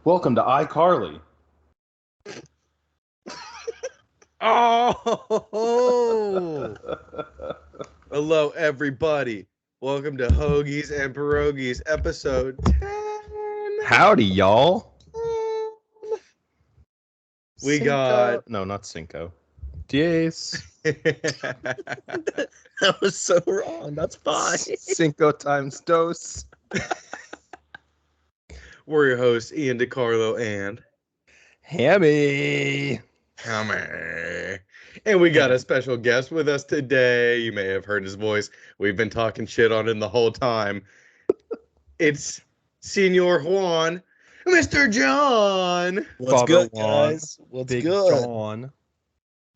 Welcome to iCarly. Oh! Hello, everybody. Welcome to Hoagies N Pierogis, episode 10. Howdy, y'all. We Cinco. got... No, not Cinco. Diez. That was so wrong. That's fine. Cinco times dos. We're your hosts, Ian DiCarlo and... Hammy. Hammer. And we got a special guest with us today. You may have heard his voice. We've been talking shit on him the whole time. It's Senor Juan, Mr. John. What's Father good, Juan, guys? What's Big good? John.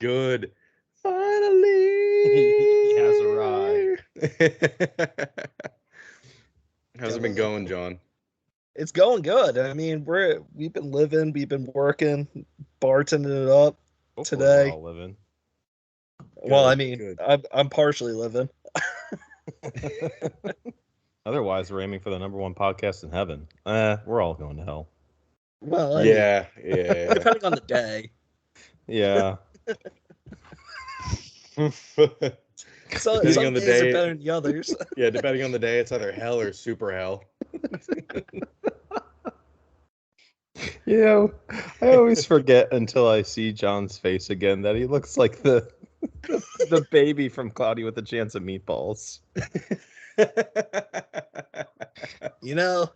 Good. Finally. He has arrived. How's it been going, John? It's going good. I mean, we've been living, we've been working, bartending it up. Hopefully Today. we're all living. Well, I Good, mean, good. I'm partially living. Otherwise, we're aiming for the #1 podcast in heaven. We're all going to hell. Well, I mean, Yeah. depending on the day. Yeah. So Depending some on the days day. are better than the others. Yeah, depending on the day, it's either hell or super hell. You know, I always forget until I see John's face again that he looks like the baby from Cloudy with a Chance of Meatballs. You know,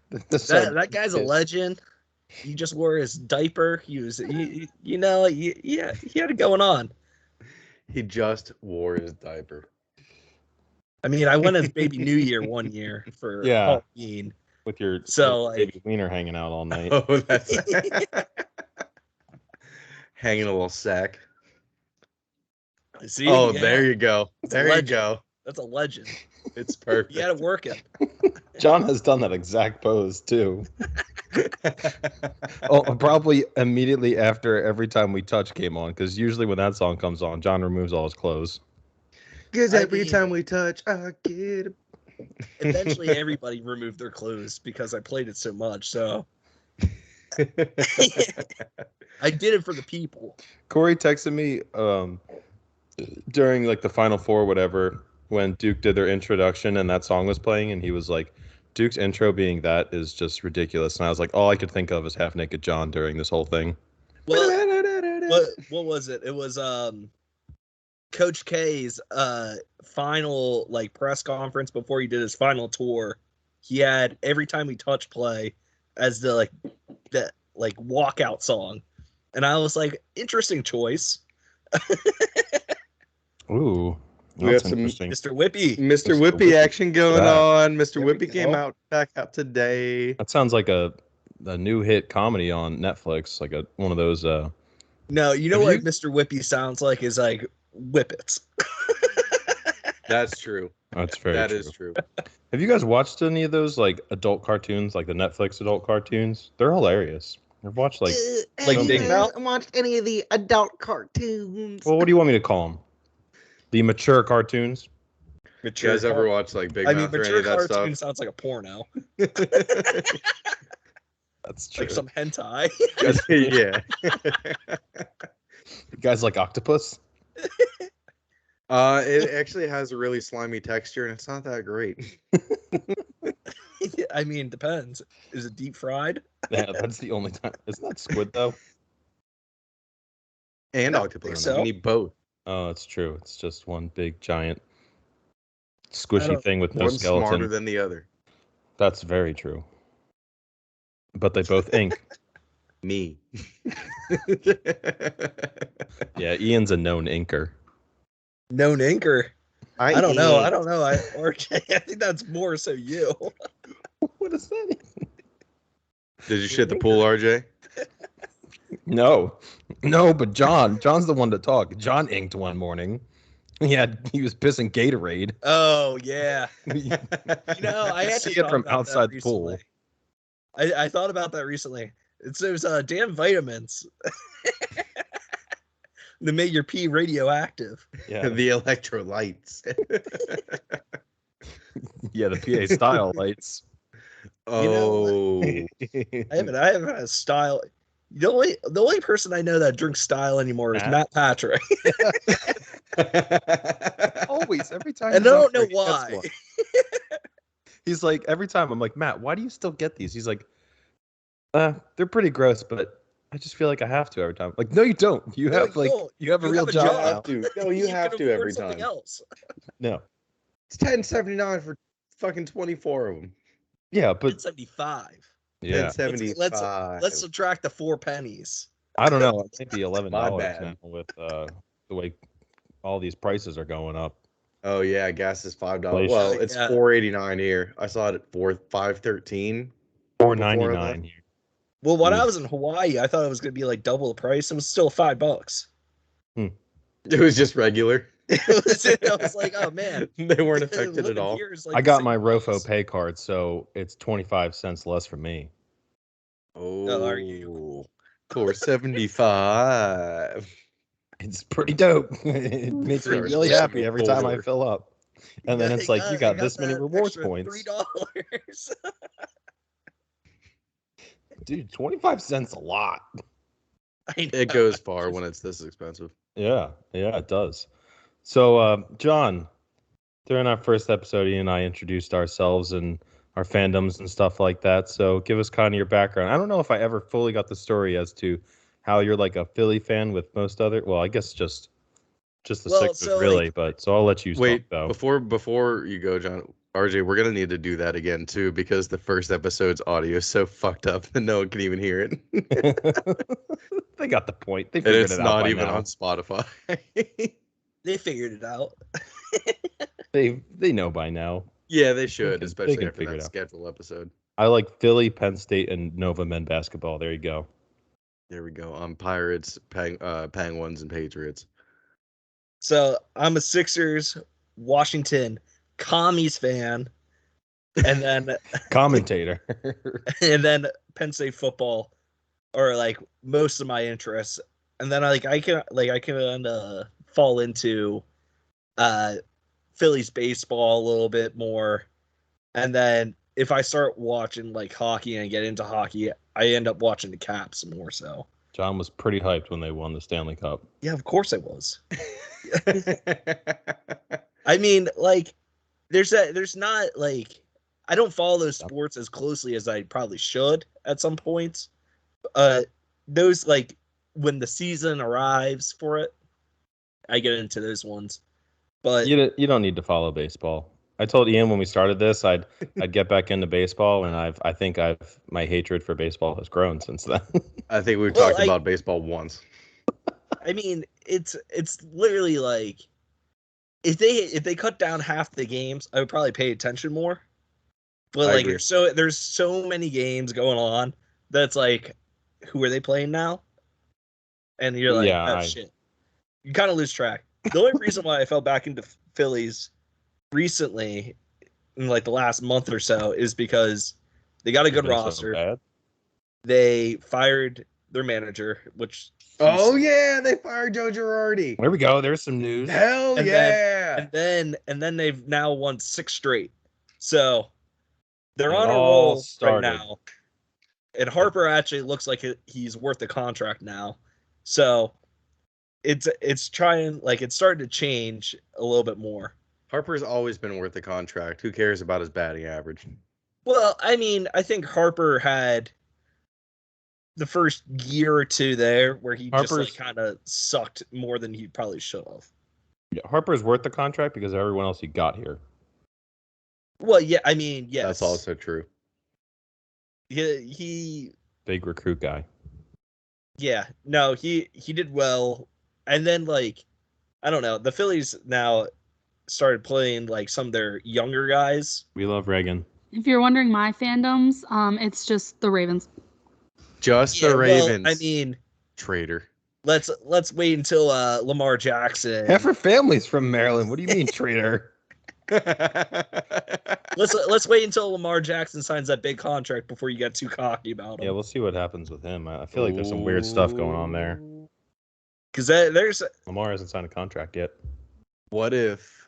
that guy's a legend. He just wore his diaper. He had it going on. He just wore his diaper. I mean, I went as Baby New Year one year for Yeah. Halloween. With your So, like- baby wiener hanging out all night. Oh, that's hanging a little sack. See? Oh, Yeah, there you go. It's a There you legend. go. That's a legend. It's perfect. You got to work it. John has done that exact pose too. Oh, probably immediately after Every Time We Touch came on, because usually when that song comes on, John removes all his clothes. Because I every mean- time we touch, I get a... Eventually, everybody removed their clothes because I played it so much. So I did it for the people. Corey texted me during like the Final Four or whatever when Duke did their introduction and that song was playing, and he was like, Duke's intro being that is just ridiculous. And I was like, all I could think of is Half Naked John during this whole thing. Well, what was it? It was Coach K's final like press conference before he did his final tour. He had Every Time We Touch play as the walkout song, and I was like, interesting choice, Ooh, We that's have some interesting. Mr. Whippy. Mr. Mr. Whippy Whippy. action going Yeah. on. Mr. There we Whippy came go. back out today. That sounds like a new hit comedy on Netflix, like one of those. No, you know Have what you- Mr. Whippy sounds like is like Whippets. That's true. That's very That true. is true. Have you guys watched any of those like adult cartoons, like the Netflix adult cartoons? They're hilarious. I've watched like. Like Big Mouth? watched any of the adult cartoons. Well, what do you want me to call them? The mature cartoons. You guys ever watch like Big I mean, Mouth or any mature of that cartoon stuff? sounds like a porno, That's true. like some hentai. Yeah. You guys like octopus? It actually has a really slimy texture, and it's not that great. I mean, depends. Is it deep fried? Yeah, that's the only time. Isn't that squid though? And I don't octopus. think so. You need both. Oh, it's true. It's just one big giant squishy don't- thing with no One's smarter skeleton. than the other. That's very true. But they both ink. Me. Yeah, Ian's a known inker. Known inker. I don't know. I ain't. don't know. RJ, I think that's more so you. What is that? Did you shit the pool, RJ? No, but John's the one to talk. John inked one morning. He was pissing Gatorade. Oh yeah. You You know, I actually see it thought from about that outside the pool. recently. I thought about that recently. It's those damn vitamins that make your pee radioactive. Yeah, The electrolytes. yeah, the PA style lights. Oh. I haven't had a style. The only person I know that drinks style anymore is Matt Patrick. Always, every time. And I don't know why. He's like, every time I'm like, Matt, why do you still get these? He's like, they're pretty gross, but I just feel like I have to every time. Like, no, you don't. You have a real job now. No, you have to every time. Else. No, it's $10.79 for fucking 24 of them. Yeah, but $10.75. Yeah, $10.75. Let's subtract the 4 pennies. I don't know. It might be $11 My bad. now with the way all these prices are going up. Oh yeah, gas is $5. Inflation. Well, it's $4.89 here. I saw it at $5.13. $4.99 here. Well, when I was in Hawaii, I thought it was going to be like double the price. It was still $5. It was just regular. I was like, oh man, they weren't affected at all. Like I got my Rofo pay card, so it's 25 cents less for me. Oh, are you? $4.75. It's pretty dope. It makes me really happy every time I fill up. And then it's like, you got this many rewards points. $3. Dude, 25 cents a lot. It goes far when it's this expensive. Yeah, it does. So, John, during our first episode, Ian and I introduced ourselves and our fandoms and stuff like that. So give us kind of your background. I don't know if I ever fully got the story as to how you're like a Philly fan with most other. Well, I guess just the Sixers, really. But so I'll let you wait talk, before you go, John. RJ, we're gonna need to do that again too because the first episode's audio is so fucked up that no one can even hear it. They got the point. They figured it out. It's not even on Spotify. They figured it out. They know by now. Yeah, they should, especially after that schedule episode. I like Philly, Penn State, and Nova men basketball. There you go. There we go. I'm Pirates, Penguins, and Patriots. So I'm a Sixers, Washington, Commies fan, and then commentator, and then Penn State football, or like most of my interests, and then I can fall into Phillies baseball a little bit more, and then if I start watching like hockey and get into hockey, I end up watching the Caps more so. John was pretty hyped when they won the Stanley Cup. Yeah, of course I was. I mean, like, there's not like, I don't follow those sports as closely as I probably should at some points. Those, like, when the season arrives for it, I get into those ones. But you don't need to follow baseball. I told Ian when we started this, I'd get back into baseball, and I think my hatred for baseball has grown since then. I think we've talked about baseball once. I mean, it's literally like if they cut down half the games, I would probably pay attention more. But like there's so many games going on that's like, who are they playing now? And you're like, shit. You kind of lose track. The only reason why I fell back into Phillies recently, in like the last month or so, is because they got a good roster. So they fired their manager, which they fired Joe Girardi. There we go. There's some news. Hell yeah! And then they've now won 6 straight. So they're on a roll right now. And Harper actually looks like he's worth the contract now. So it's starting to change a little bit more. Harper's always been worth the contract. Who cares about his batting average? Well, I mean, I think Harper had the first year or two there where he just like kind of sucked more than he probably should have. Yeah, Harper's worth the contract because of everyone else he got here. Well, yeah, I mean, yes. That's also true. He big recruit guy. Yeah, no, he did well. And then, like, I don't know, the Phillies now started playing like some of their younger guys. We love Reagan. If you're wondering my fandoms, it's just the Ravens. Just the Ravens. Well, I mean, traitor. Let's wait until Lamar Jackson. Half her family's from Maryland. What do you mean, traitor? Let's wait until Lamar Jackson signs that big contract before you get too cocky about him. Yeah, we'll see what happens with him. I feel like there's some weird stuff going on there. Because there's Lamar hasn't signed a contract yet. What if?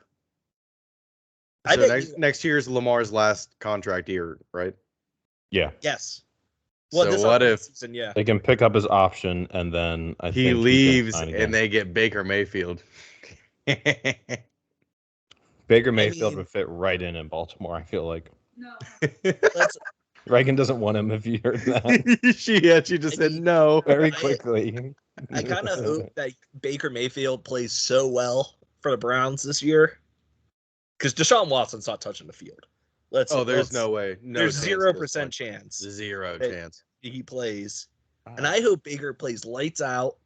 So next year's Lamar's last contract year, right? Yeah. Yes. Well, So this what if season, yeah. They can pick up his option, and then I he think leaves can sign and again. they get Baker Mayfield? Baker Mayfield mean- would fit right in Baltimore. I feel like No. Let's Reagan doesn't want him. If you heard that she just said no. very I- quickly. I kind of hope that Baker Mayfield plays so well for the Browns this year, because Deshaun Watson's not touching the field. There's no way. No, There's chance 0% this chance one. Zero Hey. chance. he plays, and I hope Baker plays lights out,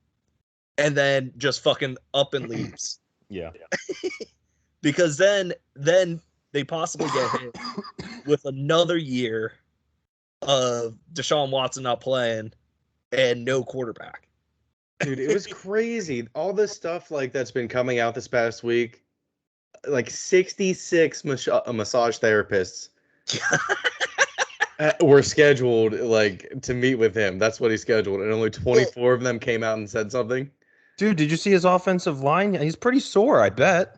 and then just fucking up and leaves, Yeah. because then they possibly get hit with another year of Deshaun Watson not playing and no quarterback. Dude, it was crazy. All this stuff like that's been coming out this past week, like 66 massage therapists were scheduled like to meet with him. That's what he scheduled, and only 24 of them came out and said something. Dude, did you see his offensive line? He's pretty sore, I bet.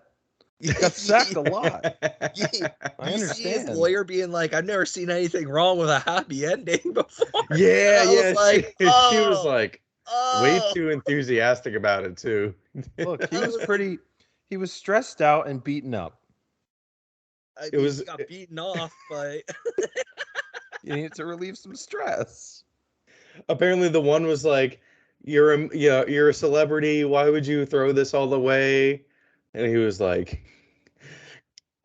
He got sacked a lot. I I You see his understand. lawyer being like, "I've never seen anything wrong with a happy ending before." Yeah, I was yeah. like, She was oh, like way too enthusiastic about it too. Look, he was pretty. He was stressed out and beaten up. I it mean, was- he got beaten off, but You need to relieve some stress. Apparently, the one was like, you're a celebrity. Why would you throw this all away?" And he was like,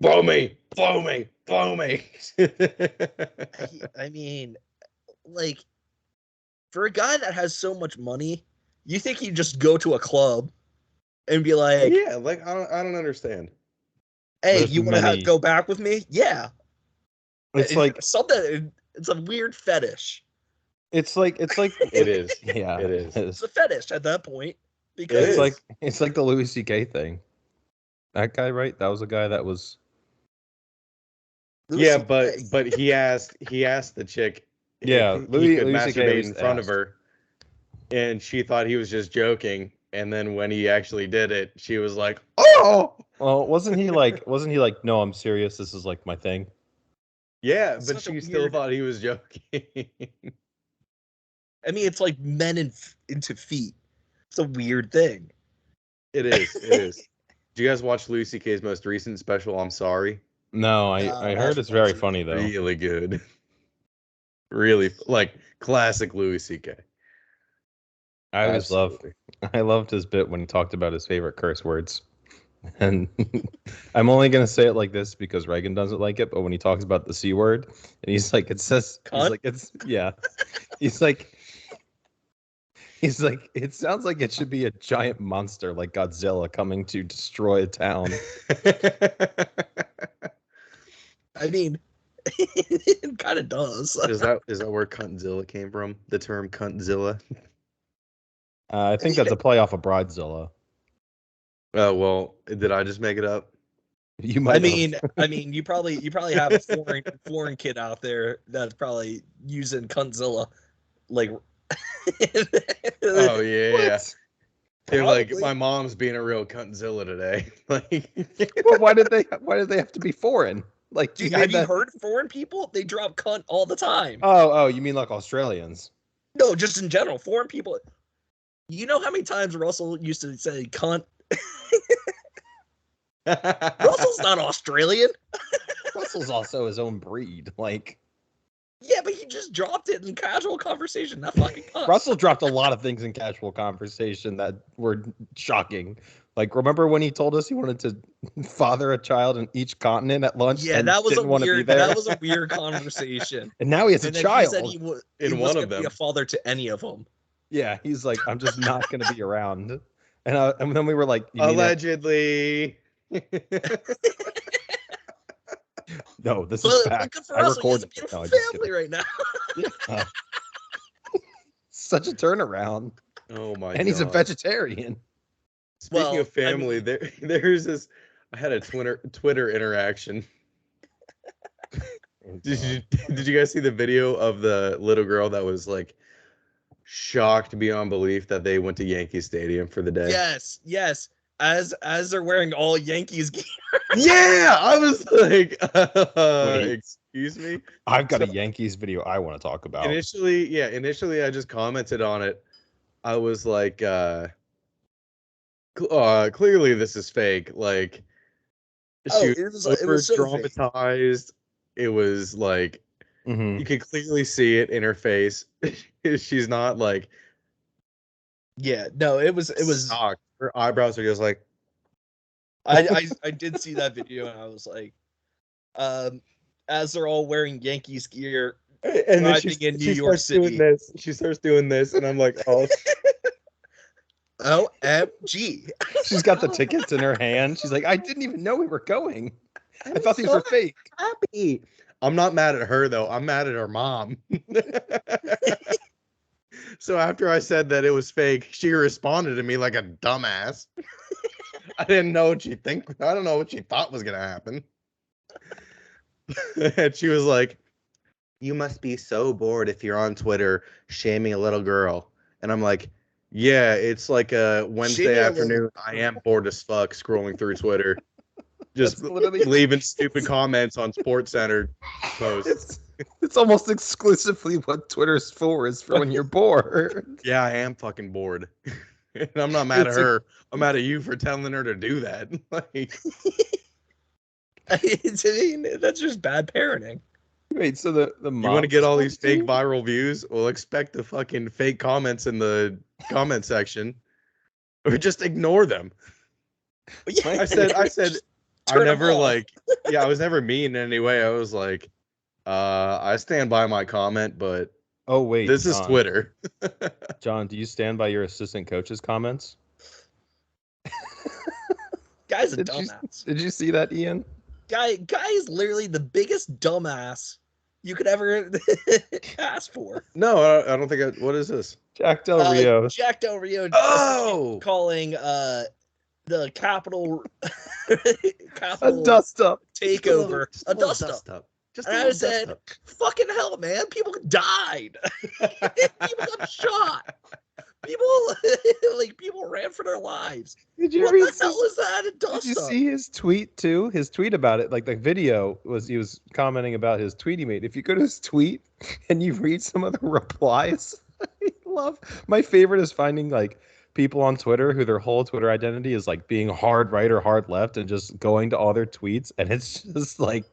blow me, blow me, blow me. I mean, like, for a guy that has so much money, you think he'd just go to a club and be like, Yeah, like I don't understand. "Hey, There's you want to many- go back with me?" Yeah, It's like something. It's a weird fetish. it's like It is. yeah, It is. It's a fetish at that point because is. It's like the Louis C.K. thing. That guy, right? That was a guy that was. Louis Yeah, CK. but he asked the chick Yeah, if Louis he could C.K. masturbate was in front of asked. her, and she thought he was just joking. And then when he actually did it, she was like, "Oh, Well, wasn't he like? No, I'm serious. This is like my thing. yeah," It's but such a she still weird- thought he was joking. I mean, it's like men into feet. It's a weird thing. It is. It is. Do you guys watch Louis C.K.'s most recent special? I'm sorry. No, I I heard haven't it's very watched it. funny though. Really good. Really like classic Louis C.K. I always Absolutely. I loved his bit when he talked about his favorite curse words. And I'm only gonna say it like this because Reagan doesn't like it, but when he talks about the C word and he's like it says Cunt? he's like it's yeah. He's like it sounds like it should be a giant monster like Godzilla coming to destroy a town. I mean, it kind of does. is that where Cuntzilla came from? The term Cuntzilla? I think that's a play off of Bridezilla. Oh well, did I just make it up? You might I mean, you probably have a foreign kid out there that's probably using Cuntzilla, like. Oh yeah. What? They're like, Probably. my mom's being a real Cuntzilla today. Like, Well, why did they have to be foreign? Like Dude, made have you that- heard foreign people? They drop cunt all the time. Oh, you mean like Australians? No, just in general, foreign people. You know how many times Russell used to say cunt? Russell's not Australian. Russell's also his own breed. Like Yeah, but he just dropped it in casual conversation. That fucking cunt. Russell dropped a lot of things in casual conversation that were shocking. Like, remember when he told us he wanted to father a child in each continent at lunch? Yeah, and that was a didn't want to be weird. there? That was a weird conversation. And now he has a And then child. he said he In one wasn't of gonna be them. a father to any of them. Yeah, he's like, I'm just not going to be around. And then we were like, you mean Allegedly. no, this But, is but fact. good for I Russell. He has a recorded it. beautiful No, I'm just family right now. kidding. Such a turnaround. Oh my god. And he's a vegetarian. Speaking Well, of family, I mean- there's this. I had a Twitter interaction. Did you guys see the video of the little girl that was like shocked beyond belief that they went to Yankee Stadium for the day? Yes. as they're wearing all Yankees gear. Yeah, I was like, Wait. excuse me. I've got a Yankees video I want to talk about. Initially, I just commented on it. I was like, clearly this is fake. Like, she it was was so fake. dramatized. It was like Mhm. you could clearly see it in her face. She's not like Yeah, no, it was shocked. Her eyebrows are just like. I did see that video and I was like, as they're all wearing Yankees gear, And then driving in New York starts doing City. this. She starts doing this, and I'm like, oh. OMG. She's got the tickets in her hand. She's like, I didn't even know we were going. I thought these so were fake. happy. I'm not mad at her though. I'm mad at her mom. So after I said that it was fake, she responded to me like a dumbass. I didn't know what she think. I don't know what she thought was gonna happen. And she was like, "You must be so bored if you're on Twitter shaming a little girl." And I'm like, "Yeah, it's like a Wednesday Shaming a afternoon. little- I am bored as fuck scrolling through Twitter, just That's literally- leaving stupid comments on Sports Center posts." It's almost exclusively what Twitter's for, is for when you're bored. Yeah, I am fucking bored. And I'm not mad at It's a- her. I'm mad at you for telling her to do that. Like, I mean, that's just bad parenting. Wait, so the you mom want to get all responds these to fake you? viral views? Well, expect the fucking fake comments in the comment section, or just ignore them. Yeah, I said, I turn 'em never off. like, yeah, I was never mean in any way. I was like, I stand by my comment, but Oh wait, this is John. Twitter. John, do you stand by your assistant coach's comments? Guy's a Did you, dumbass. did you see that, Ian? Guy is literally the biggest dumbass you could ever ask for. No, I don't think. What is this? Jack Del Rio. Jack Del Rio Oh, calling the Capitol A dust up. takeover a little dust up. Just And a I little said, dust up. fucking hell, man. People died. People got shot. People ran for their lives. Did you What read the hell is that? A Did dust you up? see his tweet too? His tweet about it, like the video was, he was commenting about his tweet he made. If you go to his tweet and you read some of the replies, I love. My favorite is finding like people on Twitter who their whole Twitter identity is like being hard right or hard left and just going to all their tweets, and it's just like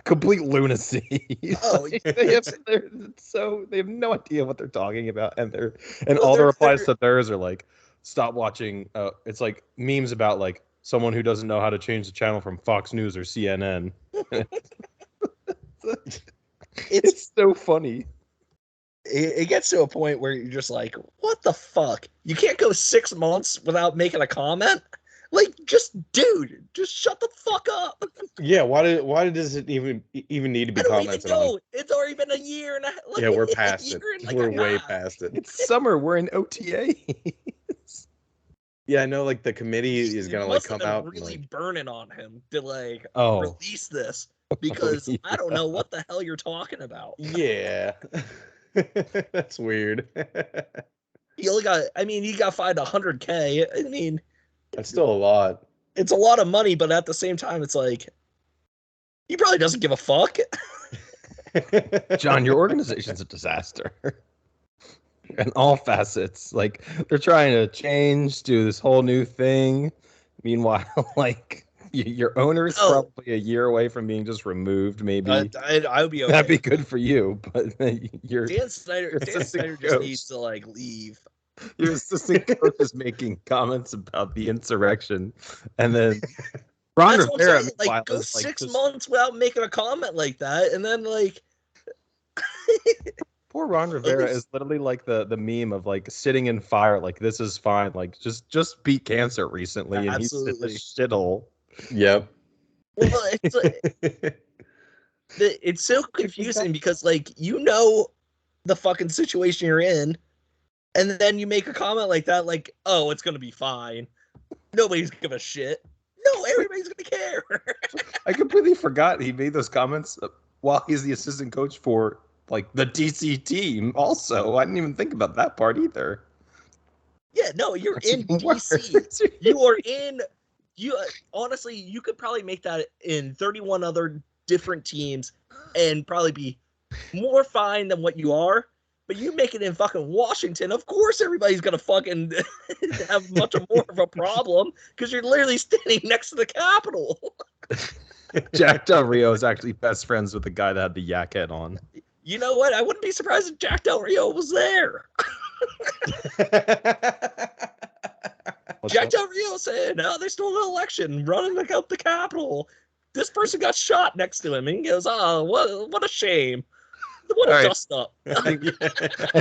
complete lunacy. Oh, Like, they have no idea what they're talking about, and Well, all the they're- replies to theirs are like, stop watching. It's like memes about like someone who doesn't know how to change the channel from Fox News or CNN. It's so funny. it gets to a point where you're just like, what the fuck? You can't go 6 months without making a comment? Like, just shut the fuck up. Yeah, why does it even need to be I don't even commented on? know. It's already been a year and a half. Yeah, we're past it. We're way past. past it. It's summer. We're in OTA. Yeah, I know. Like the committee is gonna like come out. and, Really like, burning on him to like Oh. release this because yeah. I don't know what the hell you're talking about. yeah, that's weird. He only got. I mean, he got fined $100K. I mean, That's still a lot. it's a lot of money, but at the same time, it's like he probably doesn't give a fuck. John, your organization's a disaster. In all facets. Like, they're trying to change, do this whole new thing. Meanwhile, like, your owner is Oh. probably a year away from being just removed, maybe. I would be okay. That'd be good for you, but your Dan Snyder just coach. needs to like leave. assistant coach is making comments about the insurrection, and then Ron That's what I'm Rivera, saying. meanwhile, Like, go is, like, 6 just- months without making a comment like that, and then like, Poor Ron Rivera least- is literally like the meme of like sitting in fire, like this is fine, like just beat cancer recently, and he's in Absolutely. the shithole. Yep. well, it's like, it's so confusing because like the fucking situation you're in, and then you make a comment like that, like, oh, it's gonna be fine. Nobody's gonna shit. No, everybody's gonna care. I completely forgot he made those comments while he's the assistant coach for like the DC team. Also, I didn't even think about that part either. Yeah, no, you're That's in even DC. worse. You are in. You honestly, you could probably make that in 31 other different teams and probably be more fine than what you are. But you make it in fucking Washington, of course everybody's gonna fucking have much more of a problem because you're literally standing next to the Capitol. Jack Del Rio is actually best friends with the guy that had the yak head on. You know what? I wouldn't be surprised if Jack Del Rio was there. Jack Del Rio said, "No, there's still an election running up the Capitol. This person got shot next to him." And he goes, "Oh, what a shame. What a All right. dust up." I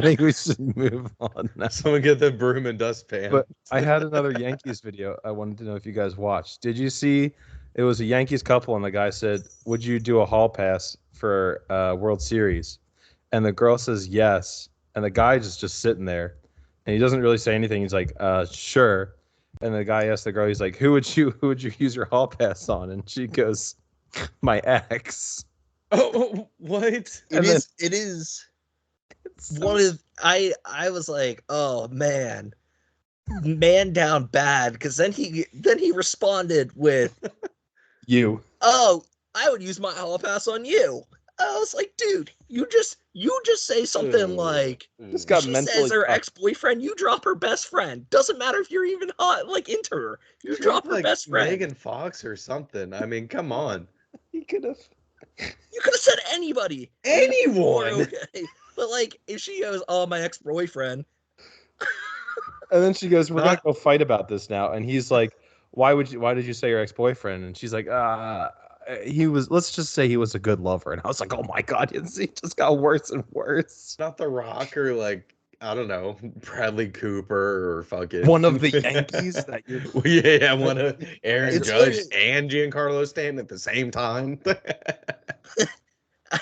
think we should move on now. Someone get the broom and dustpan. But I had another Yankees video. I wanted to know if you guys watched. Did you see? It was a Yankees couple, and the guy said, "Would you do a hall pass for World Series?" And the girl says yes, and the guy is just sitting there, and he doesn't really say anything. He's like, "Sure." And the guy asked the girl, he's like, "Who would you use your hall pass on?" And she goes, "My ex." Oh, what? It is one of I was like, "Oh man down bad," because then he responded with, You. "Oh, I would use my hall pass on you." I was like, "Dude, you just say something like Just got she mentally says her fucked. ex-boyfriend, you drop her best friend. Doesn't matter if you're even hot, like into her. You drop her like best friend." Megan Fox or something. I mean, come on. He could have. You could have said anybody. Anyone. Okay. But like, if she goes, "Oh, my ex-boyfriend," And then she goes, "We're gonna Not- go fight about this now." And he's like, Why did you say your ex-boyfriend?" And she's like, he was, let's just say he was a good lover." And I was like, "Oh my God," it just got worse and worse. Not The Rock or like, I don't know, Bradley Cooper or fucking One of the Yankees that you're Well, yeah, one of Aaron It's Judge literally- and Giancarlo Stanton at the same time.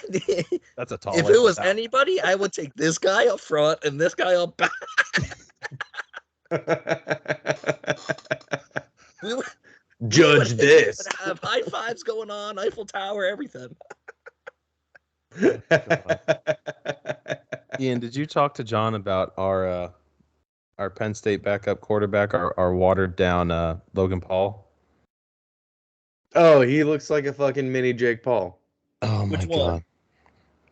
if that's a tall it was anybody, I would take this guy up front and this guy up back. We would Judge this. have high fives going on, Eiffel Tower, everything. Ian, did you talk to John about our Penn State backup quarterback, our watered down Logan Paul? Oh, he looks like a fucking mini Jake Paul. Oh my Which one? God.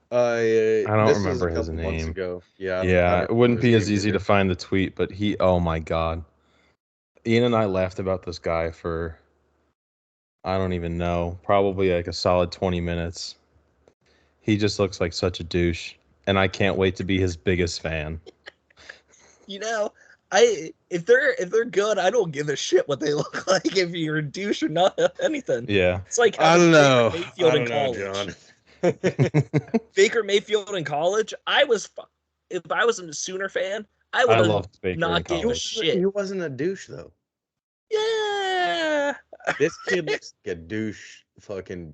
I don't this remember was a his couple months name. ago. Yeah, I Yeah, don't it wouldn't remember be his as name easy either. to find the tweet, but oh my God. Ian and I laughed about this guy for, I don't even know, probably like a solid 20 minutes. He just looks like such a douche, and I can't wait to be his biggest fan. You know, if they're good, I don't give a shit what they look like if you're a douche or not anything. Yeah. It's like I don't having know. Baker Mayfield I in don't know, college. John. Baker Mayfield in college, if I was a Sooner fan, I would I have loved Baker in not given a college. shit. He wasn't a douche though. Yeah, This kid looks like a douche. Fucking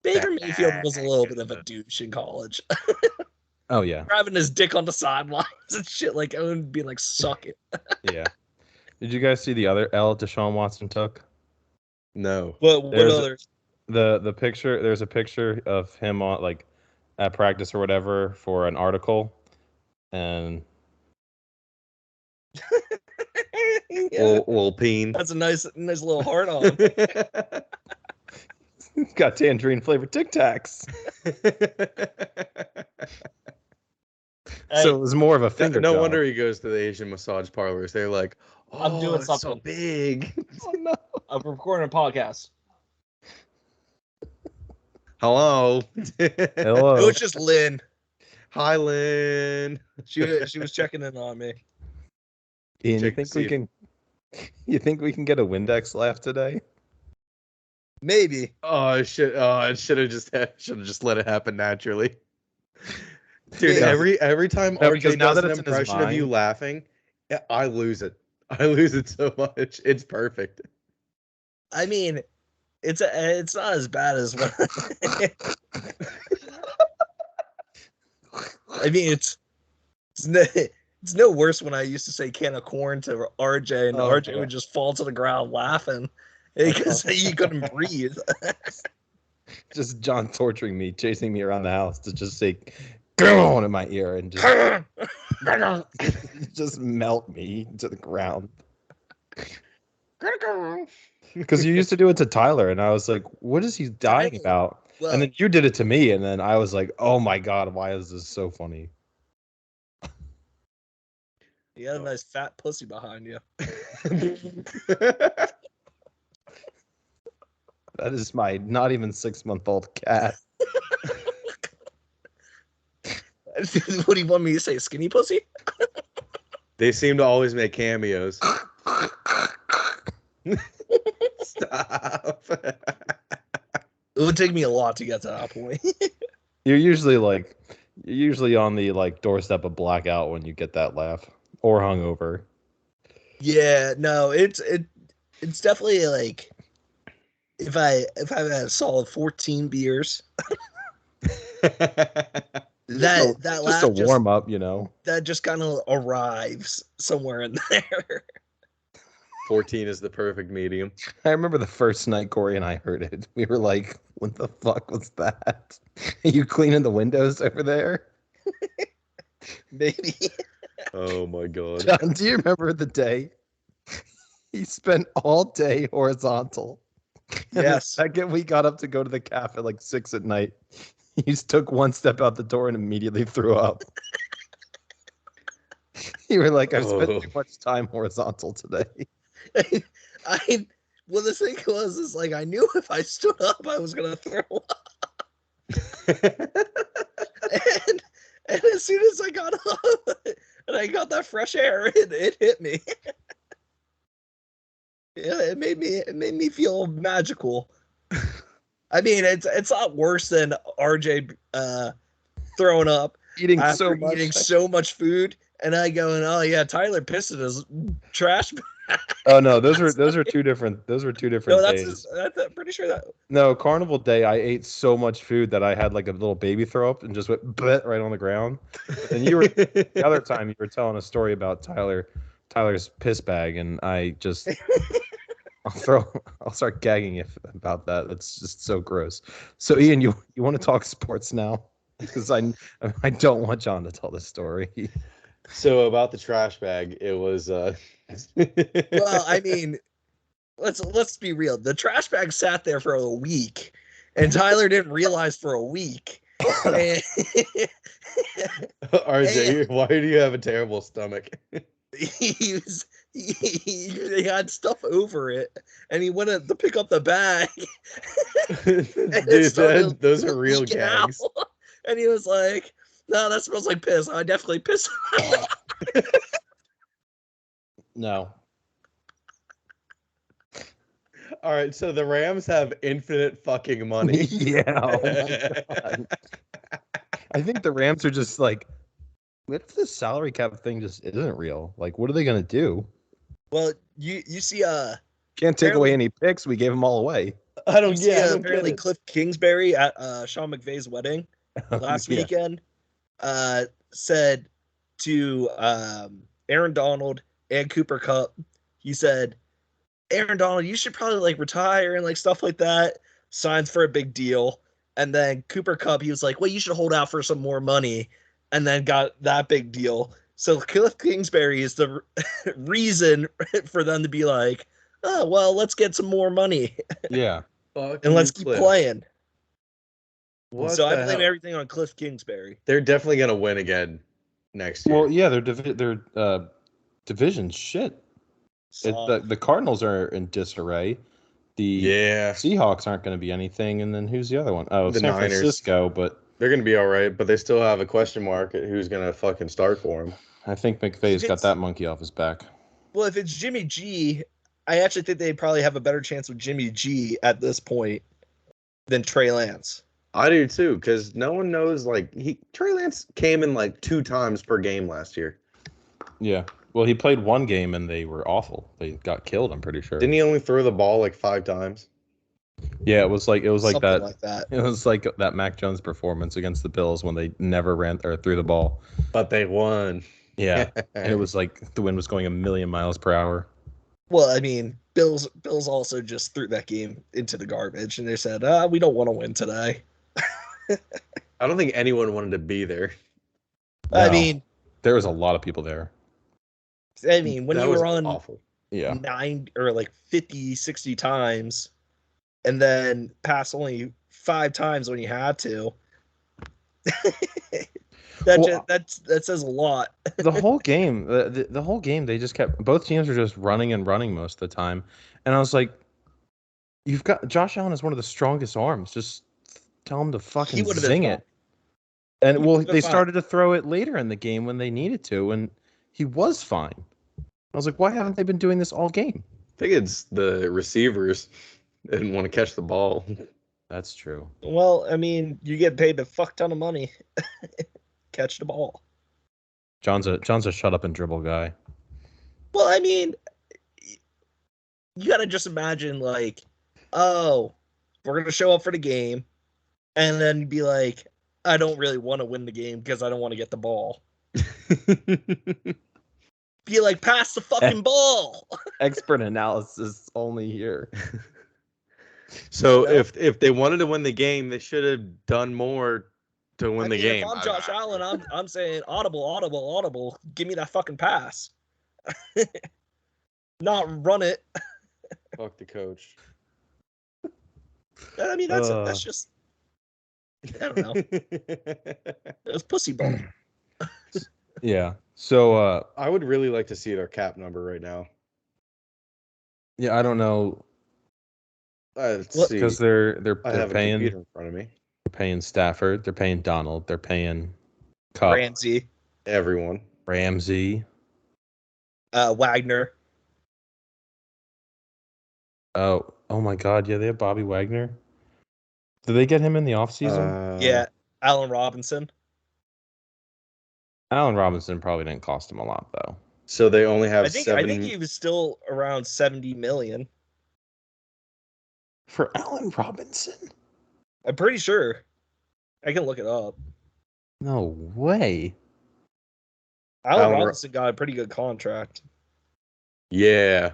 Baker Mayfield was a little back. bit of a douche in college, Oh yeah, grabbing his dick on the sidelines and shit. Like I would be like, "Suck it." yeah. Did you guys see the other L Deshaun Watson took? no. What There's- others? The picture. There's a picture of him on like at practice or whatever for an article, and Yeah, Little peen. that's a nice little heart on. he's got tangerine flavored Tic Tacs. So it was more of a finger. No job. wonder he goes to the Asian massage parlors. They're like, "Oh, I'm doing it's so something." big." Oh no. I'm recording a podcast. Hello. Hello. It was just Lynn. Hi, Lynn. She was checking in on me. Ian, Check to see if- you think we can get a Windex laugh today? Maybe. I should have just let it happen naturally. Dude, Yeah. every time No, because RJ now does that an it's in his impression of you mind- laughing, I lose it. I lose it so much. It's perfect. I mean, it's not as bad as what. I mean, it's no worse when I used to say "can of corn" to RJ, and Oh, RJ yeah. would just fall to the ground laughing because he couldn't breathe. Just John torturing me, chasing me around the house to just say "go on" in my ear and just Just melt me to the ground. Because you used to do it to Tyler, and I was like, what is he dying about? Well, And then you did it to me, and then I was like, oh my God, why is this so funny? you got a nice fat pussy behind you. That is my not even 6-month-old cat. What do you want me to say? Skinny pussy? They seem to always make cameos. Stop. It would take me a lot to get to that point. You're usually on the like doorstep of blackout when you get that laugh, or hungover. Yeah, no, it's definitely like if I've had a solid 14 beers, that Just laugh a warm up, you know. that just kind of arrives somewhere in there. 14 is the perfect medium. I remember the first night Corey and I heard it. We were like, what the fuck was that? Are you cleaning the windows over there? Maybe. Oh my God. John, do you remember the day he spent all day horizontal? And Yes. the second we got up to go to the cafe at like 6 at night, he just took one step out the door and immediately threw up. You were like, I've spent too much time horizontal today. Well, the thing is like I knew if I stood up, I was gonna throw up. and as soon as I got up and I got that fresh air, it hit me. Yeah, it made me feel magical. I mean, it's not worse than RJ throwing up Eating after eating so much food, and I going, oh yeah, Tyler pissed in his trash. Oh no, those were two different No, days. I'm pretty sure that. No, Carnival Day, I ate so much food that I had like a little baby throw up and just went bleh right on the ground. And you were the other time you were telling a story about Tyler's piss bag, and I just I'll start gagging about that. It's just so gross. So Ian, you want to talk sports now? Because I don't want John to tell this story. So about the trash bag, it was Well, I mean, let's be real. The trash bag sat there for a week, and Tyler didn't realize for a week. And, RJ, why do you have a terrible stomach? he had stuff over it, and he went to pick up the bag. Dude, those are real gags. Out. And he was like, "No, that smells like piss. I definitely pissed." No. All right, so the Rams have infinite fucking money. Yeah. Oh my God. I think the Rams are just like, what if this salary cap thing just isn't real? Like, what are they gonna do? Well, you see, Can't take away any picks. We gave them all away. I don't get it. Apparently, Cliff Kingsbury at Sean McVay's wedding last Yeah. weekend said to Aaron Donald and Cooper Kupp, he said, Aaron Donald, you should probably like retire and like stuff like that. Signs for a big deal. And then Cooper Kupp, he was like, well, you should hold out for some more money, and then got that big deal. So Cliff Kingsbury is the reason for them to be like, oh, well, let's get some more money. Yeah. And let's keep playing. What So I the blame hell? everything on Cliff Kingsbury. They're definitely gonna win again next year. Well, yeah, their division's shit. The Cardinals are in disarray. The Seahawks aren't going to be anything, and then who's the other one? Oh, The San Niners. Francisco, but They're gonna be all right, but they still have a question mark at who's gonna fucking start for them. I think McVay's got that monkey off his back. Well, if it's Jimmy G, I actually think they probably have a better chance with Jimmy G at this point than Trey Lance. I do too, because no one knows. Like Trey Lance came in like 2 times per game last year. Yeah. Well, he played one game and they were awful. They got killed, I'm pretty sure. Didn't he only throw the ball like 5 times? Yeah, it was like Something that. like that. It was like that Mac Jones performance against the Bills when they never ran or threw the ball. But they won. Yeah. And it was like the wind was going 1,000,000 miles per hour. Well, I mean, Bills also just threw that game into the garbage, and they said, we don't want to win today. I don't think anyone wanted to be there. I No. mean, There was a lot of people there. I mean, when That you was were on awful. Yeah. 9 or like 50, 60 times, and then pass only 5 times when you had to. That says a lot. The whole game, the whole game, they just kept, both teams were just running and running most of the time. And I was like, you've got, Josh Allen is one of the strongest arms. Just tell him to fucking would've been zing fine. it. And He well, would've been they fine. started to throw it later in the game when they needed to, and he was fine. I was like, why haven't they been doing this all game? I think it's the receivers didn't want to catch the ball. That's true. Well, I mean, you get paid a fuck ton of money. Catch the ball. John's a shut up and dribble guy. Well, I mean, you gotta just imagine like, oh, we're gonna show up for the game, and then be like, I don't really want to win the game because I don't want to get the ball. Be like, pass the fucking ball. Expert analysis only here. So You know? if they wanted to win the game, they should have done more to win the game. If I'm Josh Allen, I'm saying audible. Give me that fucking pass. Not run it. Fuck the coach. I mean, that's just, I don't know. It was pussy ball. Yeah. So I would really like to see their cap number right now. yeah, I don't know Let's see. because they're I have a paying computer in front of me. they're paying Stafford, they're paying Donald, they're paying Cup, Ramsey, Everyone. Ramsey. Wagner. Oh my God, yeah, they have Bobby Wagner. Did they get him in the offseason? Yeah, Allen Robinson. Allen Robinson probably didn't cost him a lot though. So they only have I think he was still around 70 million. For Allen Robinson? I'm pretty sure. I can look it up. No way. Allen Robinson got a pretty good contract. Yeah.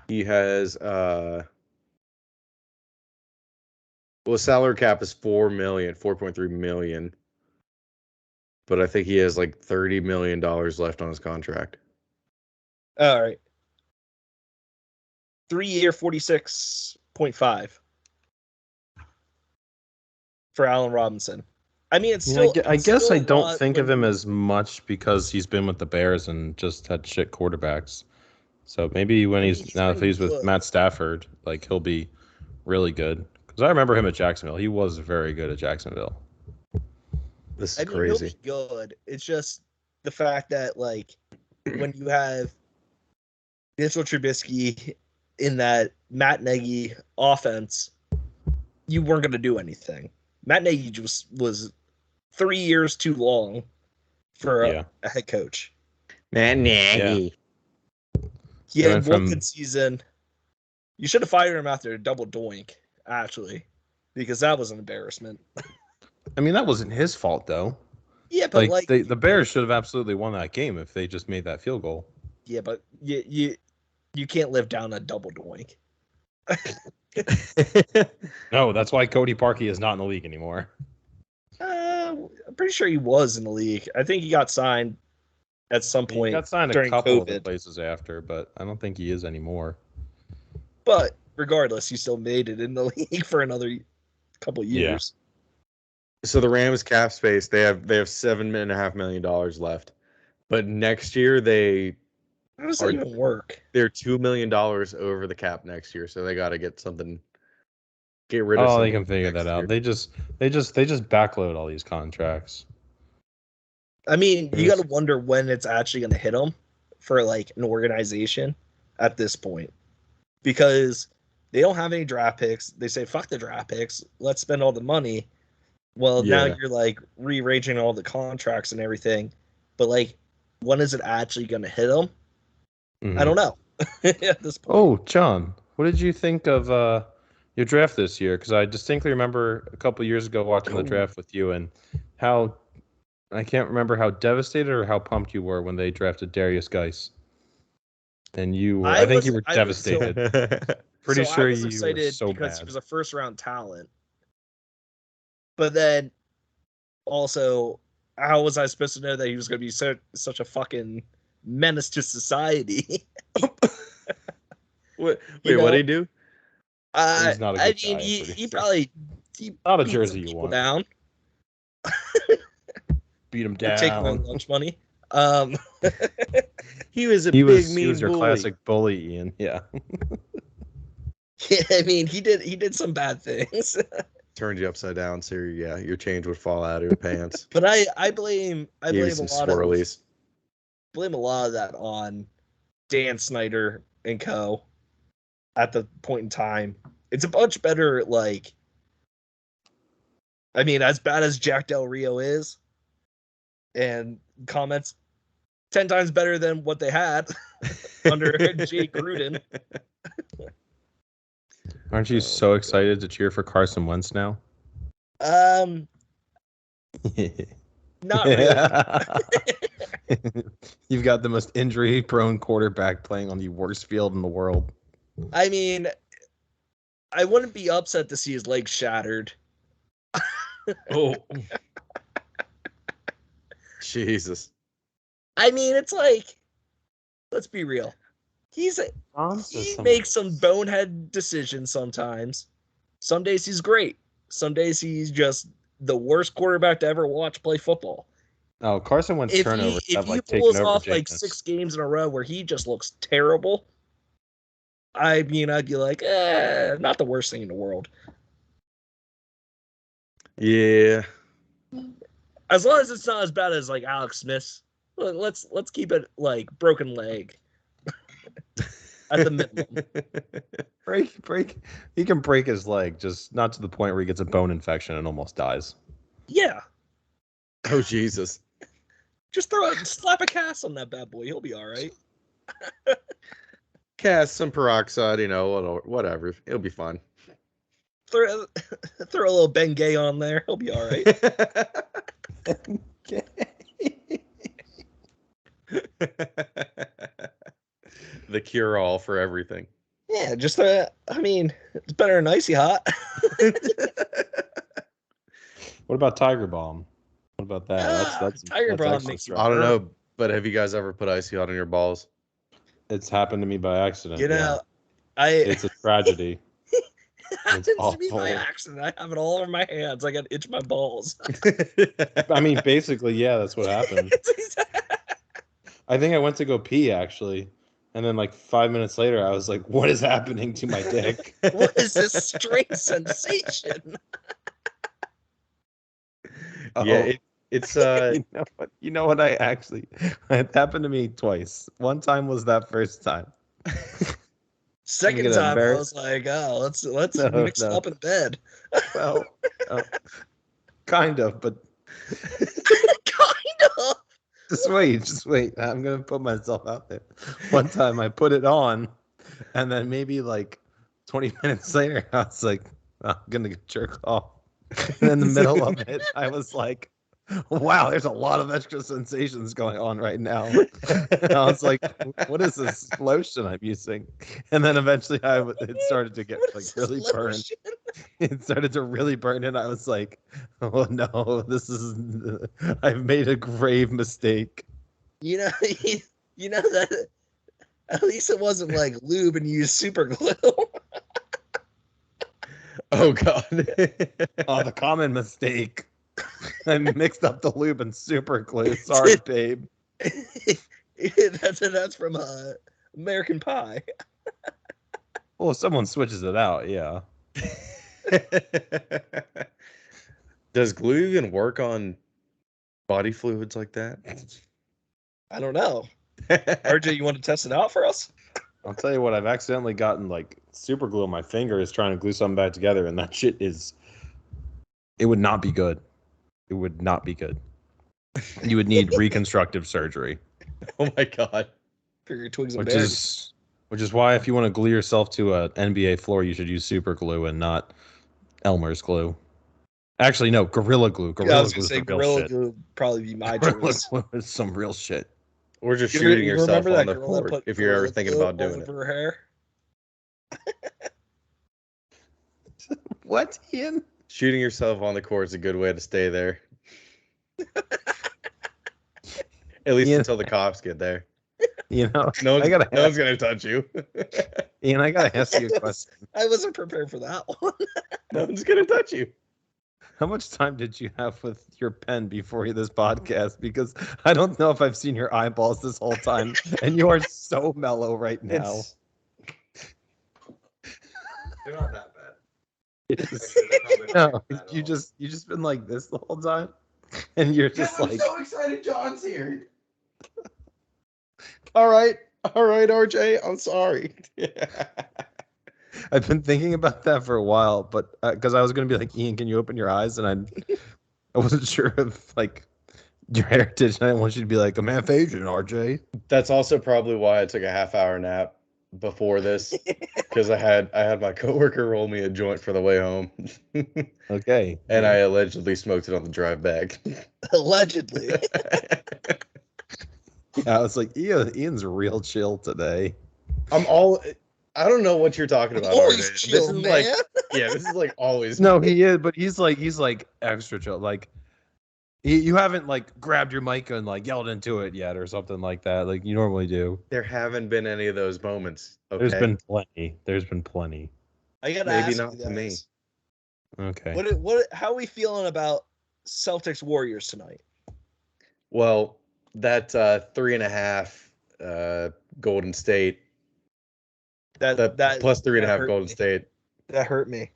He has well, salary cap is 4.3 million. But I think he has like $30 million left on his contract. All right. 3-year, 46.5 for Allen Robinson. I mean, it's still. I guess still I don't not think of when- him as much because he's been with the Bears and just had shit quarterbacks. So maybe when I mean, he's now if been he's with good. Matt Stafford, like he'll be really good. Because I remember him at Jacksonville. He was very good at Jacksonville. This is I mean, crazy. he'll be good. It's just the fact that, like, when you have Mitchell Trubisky in that Matt Nagy offense, you weren't going to do anything. Matt Nagy just was 3 years too long for a head coach. Matt Nagy. He Going had one from- good season. You should have fired him after a double doink, actually, because that was an embarrassment. I mean, that wasn't his fault though. Yeah, but like the Bears should have absolutely won that game if they just made that field goal. yeah, but you can't live down a double doink. No, that's why Cody Parkey is not in the league anymore. I'm pretty sure he was in the league. I think he got signed at some He point got signed a during couple of COVID. the places after, but I don't think he is anymore. But regardless, he still made it in the league for another couple years. So the Rams cap space, they have $7.5 million left. But next year How does that even work? they're $2 million over the cap next year, so they got to get rid of. Oh, they something can figure next that out. year. They just backload all these contracts. I mean, you got to wonder when it's actually going to hit them for like an organization at this point, because they don't have any draft picks. They say, fuck the draft picks. Let's spend all the money. Well, now Yeah. you're like rearranging all the contracts and everything. But like, when is it actually going to hit them? Mhm. I don't know at this point. Oh, John, what did you think of your draft this year? Because I distinctly remember a couple years ago watching the draft with you and how I can't remember how devastated or how pumped you were when they drafted Darius Geis. And you were, I think you were devastated. Pretty So sure I was you were excited so because mad. he was a first round talent. But then also how was I supposed to know that he was going to be such a fucking menace to society? Wait, You what did know? he do? He's not a I good mean, guy, I'm pretty he sure. probably Not a beat jersey some you people want. down Beat him or take their down. lunch money. Um, He was a He big was mean your bully. classic bully, Ian. Yeah. yeah, I mean, he did some bad things, Turned you upside down, so your change would fall out of your pants. but I blame Gave you a some lot swirlies. of that on Dan Snyder and co. At the point in time. It's a much better, like, I mean, as bad as Jack Del Rio is, and comments 10 times better than what they had under Jay Gruden. Aren't you Oh, so my excited to cheer for Carson Wentz now? Not really. You've got the most injury-prone quarterback playing on the worst field in the world. I mean, I wouldn't be upset to see his legs shattered. Oh, Jesus! I mean, it's like, let's be real. He makes some bonehead decisions sometimes. Some days he's great. Some days he's just the worst quarterback to ever watch play football. Oh, Carson Wentz turnovers If have he taken pulls over off like Jameis. 6 games in a row where he just looks terrible, I mean, I'd be like, not the worst thing in the world. Yeah. As long as it's not as bad as like Alex Smith's. Let's keep it like broken leg at the minimum. break. He can break his leg, just not to the point where he gets a bone infection and almost dies. Yeah, Oh, Jesus! just slap a cast on that bad boy. He'll be all right. Cast some peroxide, whatever. It'll be fine. Throw a little Bengay on there. He'll be all right. The cure-all for everything. Yeah, just I mean, it's better than icy hot. What about Tiger Balm? What about that? That's Tiger that's Balm extra makes you strong. I don't know, but have you guys ever put icy hot on your balls? It's happened to me by accident. You know, It's a tragedy. it happens to me by awful. accident. I have it all over my hands. I got to itch my balls. I mean, basically, yeah, that's what happened. I think I went to go pee actually, and then like 5 minutes later, I was like, "What is happening to my dick?" What is this strange sensation? Yeah, it's You know what? It happened to me twice. One time was that first time. Second get time, I embarrassed. was like, "Oh, let's No, mix it no. up in bed." Well, kind of, but Kind of. just wait. I'm gonna put myself out there. One time I put it on, and then maybe like 20 minutes later, I was like, I'm gonna jerk off. And in the middle of it, I was like, wow, there's a lot of extra sensations going on right now. And I was like, what is this lotion I'm using? And then eventually it started to get like really burned. It started to really burn, and I was like, oh no, I've made a grave mistake. You know, you know that at least it wasn't like lube and you used super glue. Oh God. Oh, the common mistake. I mixed up the lube and super glue. Sorry, babe. That's from American Pie. Well, if someone switches it out, yeah. Does glue even work on body fluids like that? I don't know. RJ, you want to test it out for us? I'll tell you what, I've accidentally gotten like super glue on my fingers trying to glue something back together, and that shit it would not be good. It would not be good. You would need reconstructive surgery. Oh my God. For your twigs and Which is why if you want to glue yourself to an NBA floor, you should use super glue and not Elmer's glue. Actually, no, Gorilla Glue. I was Glue gonna is say the real Gorilla shit. Glue would probably be my Gorilla choice. Glue is some real shit. Or just You shooting remember yourself that on the girl that court put if you're ever Gorilla thinking Glue about doing all it. over her hair? What, Ian? Shooting yourself on the court is a good way to stay there. At least Ian, until the cops get there. you know, No I gotta one's gonna touch you. Ian, I gotta ask you a question. I wasn't prepared for that one. No one's gonna touch you. How much time did you have with your pen before this podcast? Because I don't know if I've seen your eyeballs this whole time, and you are so mellow right now. They're not that bad. No, you just been like this the whole time, and you're just I'm like, so excited John's here. All right, RJ. I'm sorry. I've been thinking about that for a while, but because I was gonna be like, Ian, can you open your eyes? And I wasn't sure of like your heritage. And I didn't want you to be like, I'm half Asian, RJ. That's also probably why I took a half-hour nap before this, because I had my coworker roll me a joint for the way home. Okay. And I allegedly smoked it on the drive back. Allegedly. I was like, Ian's real chill today. I don't know what you're talking about. Always RJ. chill, This is man. like, yeah, this is like always. No, he is, but he's like extra chill. Like you haven't like grabbed your mic and like yelled into it yet or something like that, like you normally do. There haven't been any of those moments. Okay? There's been plenty. I gotta Maybe ask not you to me. guys, Okay. how are we feeling about Celtics Warriors tonight? Well, that 3.5 Golden State. That plus 3.5 Golden State. That hurt me.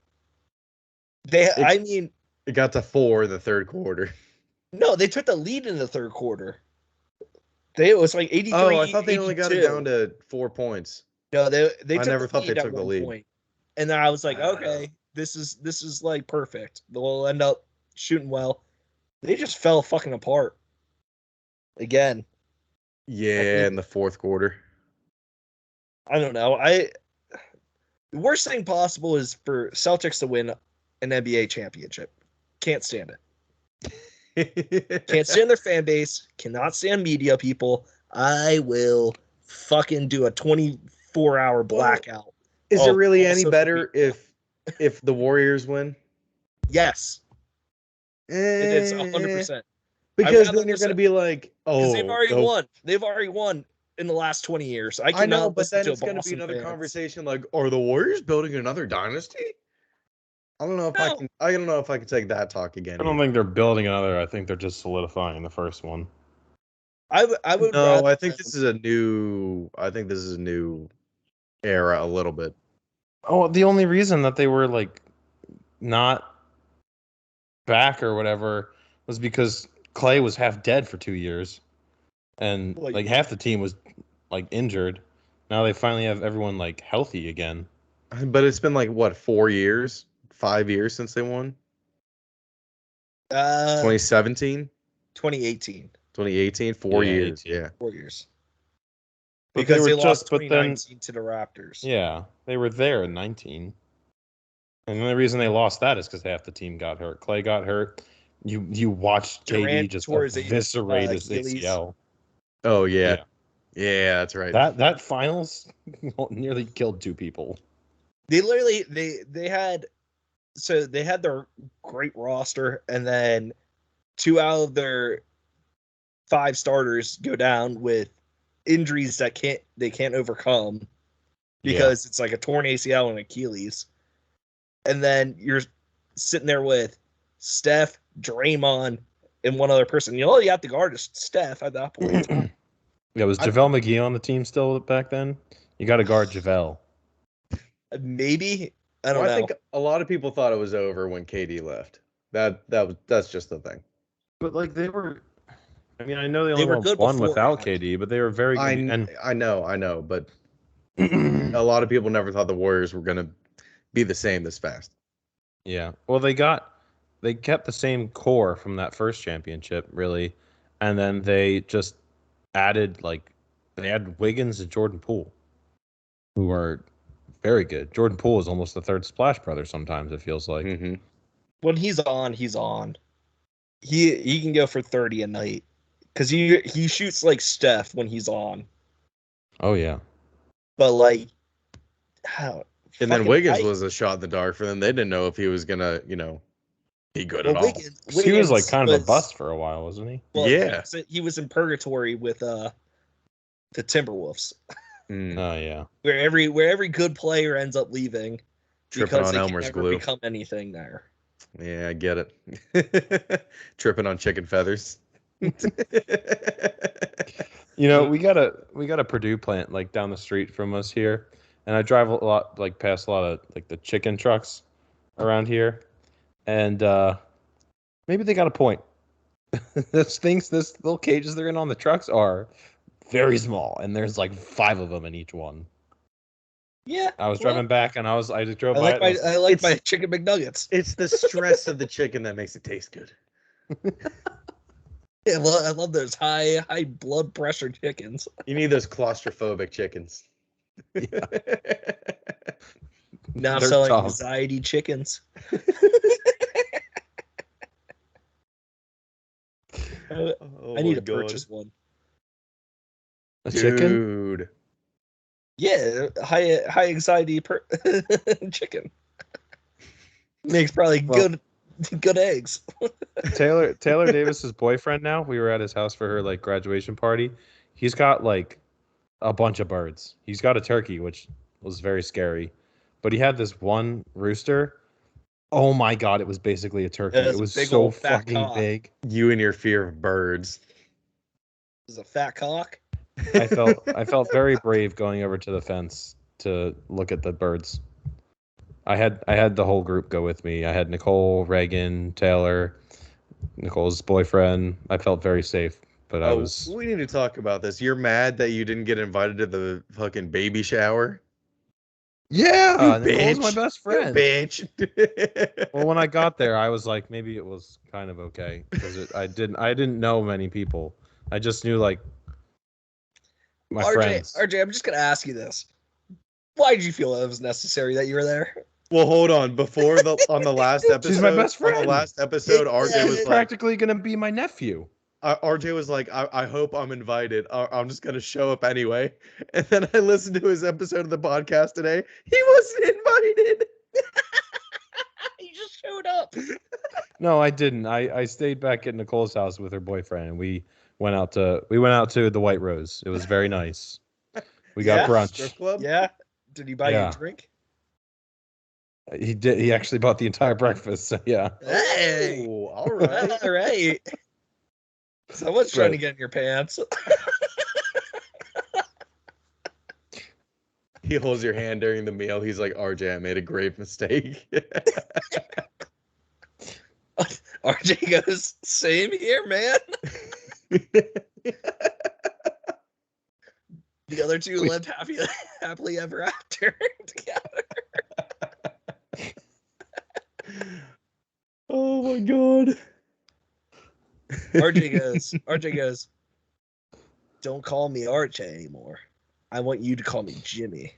It got to 4 in the third quarter. No, they took the lead in the third quarter. It was like 83. Oh, I thought they only got it 82. down to 4 points. No, they I took never the thought they lead at took the one lead. point. And then I was like, okay, this is like perfect. They'll end up shooting well. They just fell fucking apart. Again. Yeah, in the fourth quarter. I don't know. The worst thing possible is for Celtics to win an NBA championship. Can't stand it. Can't stand their fan base. Cannot stand media people. I will fucking do a 24-hour blackout. Is it really any social better media. if the Warriors win? Yes, it is 100%. Because rather then you're listen- going to be like, Because oh, they've already no. won. They've already won in the last 20 years. I I cannot know, but listen then to it's going to be Boston another fans. conversation like, are the Warriors building another dynasty? I don't know if I No. can. I don't know if I can take that talk again. I don't think they're building another. I think they're just solidifying the first one. I would No, rather I think this is a new. I think this is a new era a little bit. Oh, the only reason that they were like not back or whatever was because Clay was half dead for 2 years, and like half the team was like injured. Now they finally have everyone like healthy again. But it's been like what 4 years, 5 years since they won. 2017, 2018. 2018, 4 Yeah, years. 18. Yeah. 4 years. But Because they were lost but then 2019 to the Raptors. yeah, they were there in 19. And the only reason they lost that is because half the team got hurt. Clay got hurt. You watched KD Durant just tore his eviscerate his Achilles. ACL. Oh yeah. Yeah, that's right. That finals nearly killed 2 people. They literally they had their great roster, and then 2 out of their 5 starters go down with injuries that they can't overcome because it's like a torn ACL and Achilles. And then you're sitting there with Steph, Draymond, and one other person. You have to guard is Steph at that point. Yeah, was JaVale McGee on the team still back then? You got to guard JaVale. Maybe. I don't know. I think a lot of people thought it was over when KD left. That's just the thing. But like they were, I mean, I know they only were won good one without beforehand. KD, but they were very good. I know, but a lot of people never thought the Warriors were going to be the same this fast. Yeah. Well, they kept the same core from that first championship, really, and then they just added they had Wiggins and Jordan Poole, who are very good. Jordan Poole is almost the third Splash Brother. Sometimes it feels like. Mm-hmm. When he's on, he's on. He can go for 30 a night because he shoots like Steph when he's on. Oh yeah. But like, how? And then Wiggins was a shot in the dark for them. They didn't know if he was gonna, He good Well, at all. Wiggins, He was like Wiggins kind of a was- bust for a while, wasn't he? He was like Wiggins kind of a was- bust for a while, wasn't he? Well, Yeah. he was in purgatory with the Timberwolves, Mm, Oh yeah. where every good player ends up leaving tripping because on they can Elmer's never glue. become anything there. Yeah, I get it. Tripping on chicken feathers. You know, we got a Purdue plant like down the street from us here, and I drive a lot like past a lot of like the chicken trucks around here, and maybe they got a point. Those little cages they're in on the trucks are very small, and there's like 5 of them in each one. Yeah, I was driving back, and I just drove I by like it. my and I was- I like my chicken McNuggets. It's the stress of the chicken that makes it taste good. Yeah, I love those high blood pressure chickens. You need those claustrophobic chickens. Now They're selling tough. anxiety chickens. Oh I need my to purchase one. a chicken. Dude. Yeah, high anxiety chicken. Makes probably Well- good eggs. Taylor Davis's boyfriend now. We were at his house for her like graduation party. He's got like a bunch of birds. He's got a turkey, which was very scary, but he had this one rooster. Oh my god, it was basically a turkey. It was It a was big so old fat fucking cock. big. You and your fear of birds. Is a fat cock. I felt very brave going over to the fence to look at the birds. I had the whole group go with me. I had Nicole, Reagan, Taylor, Nicole's boyfriend. I felt very safe, but I was We need to talk about this. You're mad that you didn't get invited to the fucking baby shower? yeah. You Nicole's my bitch. best You friend. bitch. Well, when I got there, I was like, maybe it was kind of okay because I didn't know many people. I just knew like my friends. RJ, I'm just gonna ask you this: why did you feel it was necessary that you were there? Well, hold on. On the last episode, She's my best On the friend. last episode, Yeah, RJ was He's like, practically gonna be my nephew. RJ was like, I hope I'm invited. I'm just gonna show up anyway. And then I listened to his episode of the podcast today. He wasn't invited. You just showed up. No, I didn't. I stayed back at Nicole's house with her boyfriend, and we went out to the White Rose. It was very nice. We got Yeah? brunch. Strip club. Yeah. Did he buy you Yeah. a drink? He did. He actually bought the entire breakfast. So yeah. Hey. Oh, all right. All right. Someone's trying to Right. get in your pants. He holds your hand during the meal. He's like, RJ, I made a grave mistake. RJ goes, same here, man. The other two lived happily ever after together. Oh my god. RJ goes, don't call me RJ anymore. I want you to call me Jimmy.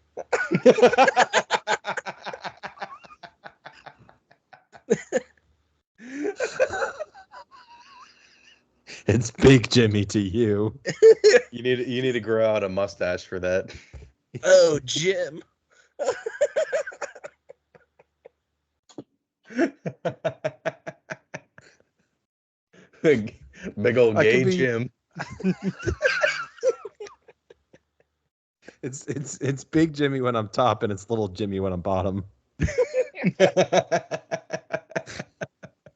It's Big Jimmy to you. You need to grow out a mustache for that. Oh, Jim. Big old I could gay be- Jim. It's Big Jimmy when I'm top, and it's Little Jimmy when I'm bottom.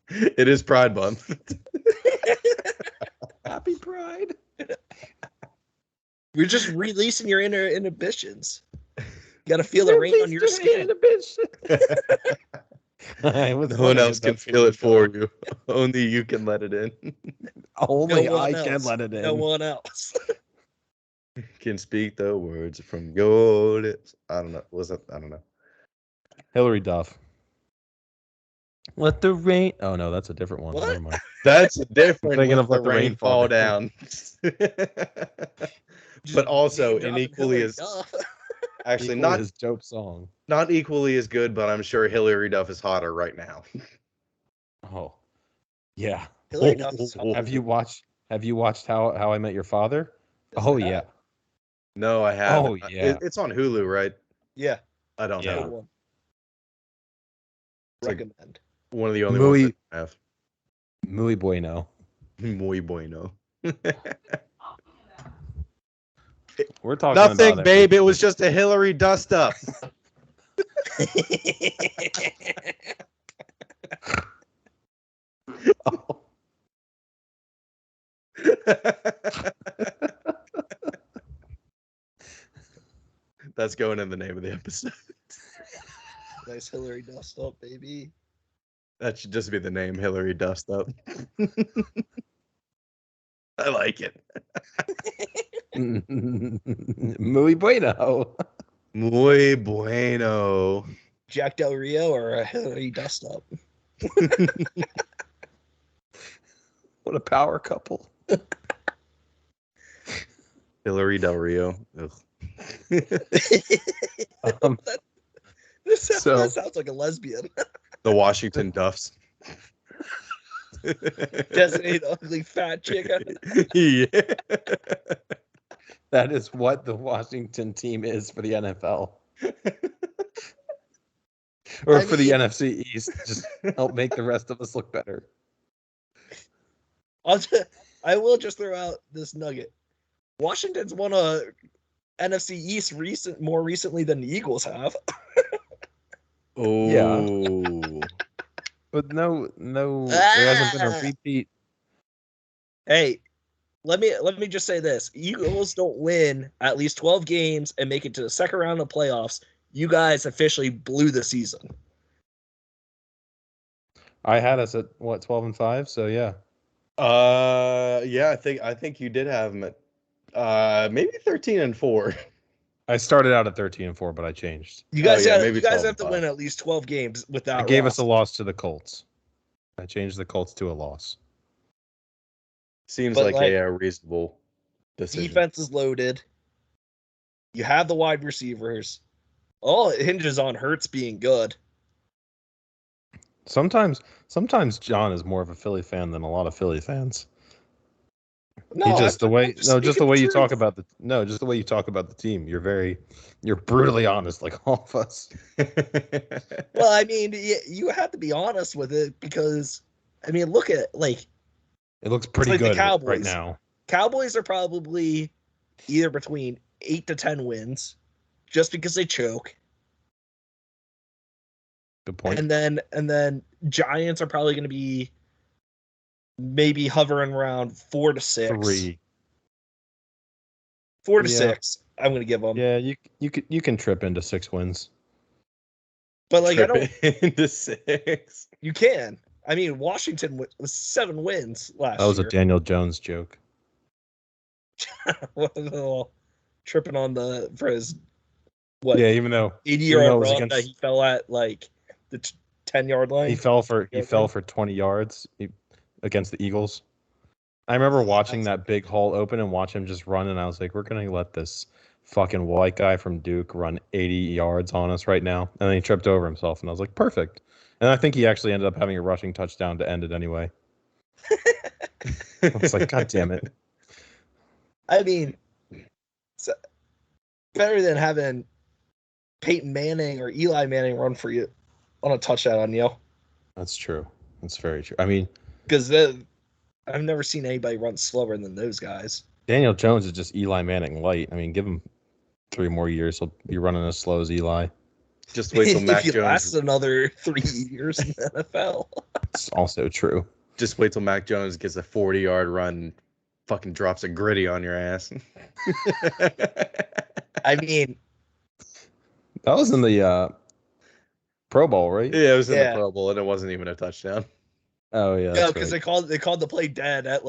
It is Pride Month. Happy Pride. You're just releasing your inner inhibitions. You got to feel the rain on your skin. No one else can feel it for you. Only you can let it in. Only No one I can else. let it in. No one else. Can speak the words from your lips. I don't know. Was that? I don't know. Hillary Duff. Let the rain. Oh no, that's a different one. What? Never mind. That's different. Thinking Let of Let the rain fall down. But also Name an dropping equally Hillary as Duff. actually Equally not his dope song. not equally as good, but I'm sure Hillary Duff is hotter right now. Oh, yeah. Hillary Duff is hot. Have you watched How I Met Your Father? Is Oh it yeah. hot? No, I haven't. Oh, yeah. It's on Hulu, right? Yeah. I don't Yeah. Good know. one. It's like- Recommend. One of the only ones I have. Muy bueno. Muy bueno. We're talking Nothing, about babe. It was just a Hillary dust up. Oh. That's going in the name of the episode. Nice Hillary dust up, baby. That should just be the name, Hillary Dust Up. I like it. Muy bueno. Muy bueno. Jack Del Rio or a Hillary dust up? What a power couple. Hillary Del Rio. That sounds like a lesbian. The Washington Duffs. Designated ugly fat chicken. Yeah. That is what the Washington team is for the NFL. Or for the NFC East. Just help make the rest of us look better. I will just throw out this nugget. Washington's won a NFC East more recently than the Eagles have. Oh. Yeah. But no, there hasn't been a repeat. Hey, let me just say this. Eagles don't win at least 12 games and make it to the second round of the playoffs. You guys officially blew the season. I had us at 12-5, so yeah. Yeah, I think you did have them at maybe 13-4. I started out at 13-4, but I changed. You guys maybe have to 12-5. win at least 12 games without. I gave us a loss to the Colts. I changed the Colts to a loss. Seems like a reasonable decision. Defense is loaded. You have the wide receivers. All it hinges on Hurts being good. Sometimes John is more of a Philly fan than a lot of Philly fans. No, just the way you talk about the team. You're brutally honest, like all of us. Well, I mean, you have to be honest with it because, I mean, look at it looks pretty like good the Cowboys right now. Cowboys are probably either between 8 to 10 wins, just because they choke. Good point. And then Giants are probably going to be maybe hovering around 4 to 6. 3. 4 to 6. I'm going to give them. Yeah, you can trip into 6 wins. But I don't into 6. You can. I mean, Washington was 7 wins last year. That was a Daniel Jones joke. Tripping on for his Yeah, even though 80-yard run that he fell at the 10-yard line. He fell for 20 yards against the Eagles. I remember watching that big hole open and watch him just run, and I was like, we're gonna let this fucking white guy from Duke run 80 yards on us right now. And then he tripped over himself, and I was like, perfect. And I think he actually ended up having a rushing touchdown to end it anyway. I was like, God damn it. I mean, it's better than having Peyton Manning or Eli Manning run for you on a touchdown on you. That's true. That's very true. I mean, because I've never seen anybody run slower than those guys. Daniel Jones is just Eli Manning light. I mean, give him 3 more years, he'll be running as slow as Eli. Just wait till Mac Jones lasts another 3 years in the NFL. It's also true. Just wait till Mac Jones gets a 40-yard run and fucking drops a gritty on your ass. I mean, that was in the Pro Bowl, right? Yeah, it was in the Pro Bowl, and it wasn't even a touchdown. Oh yeah, yeah, because they called the play dead at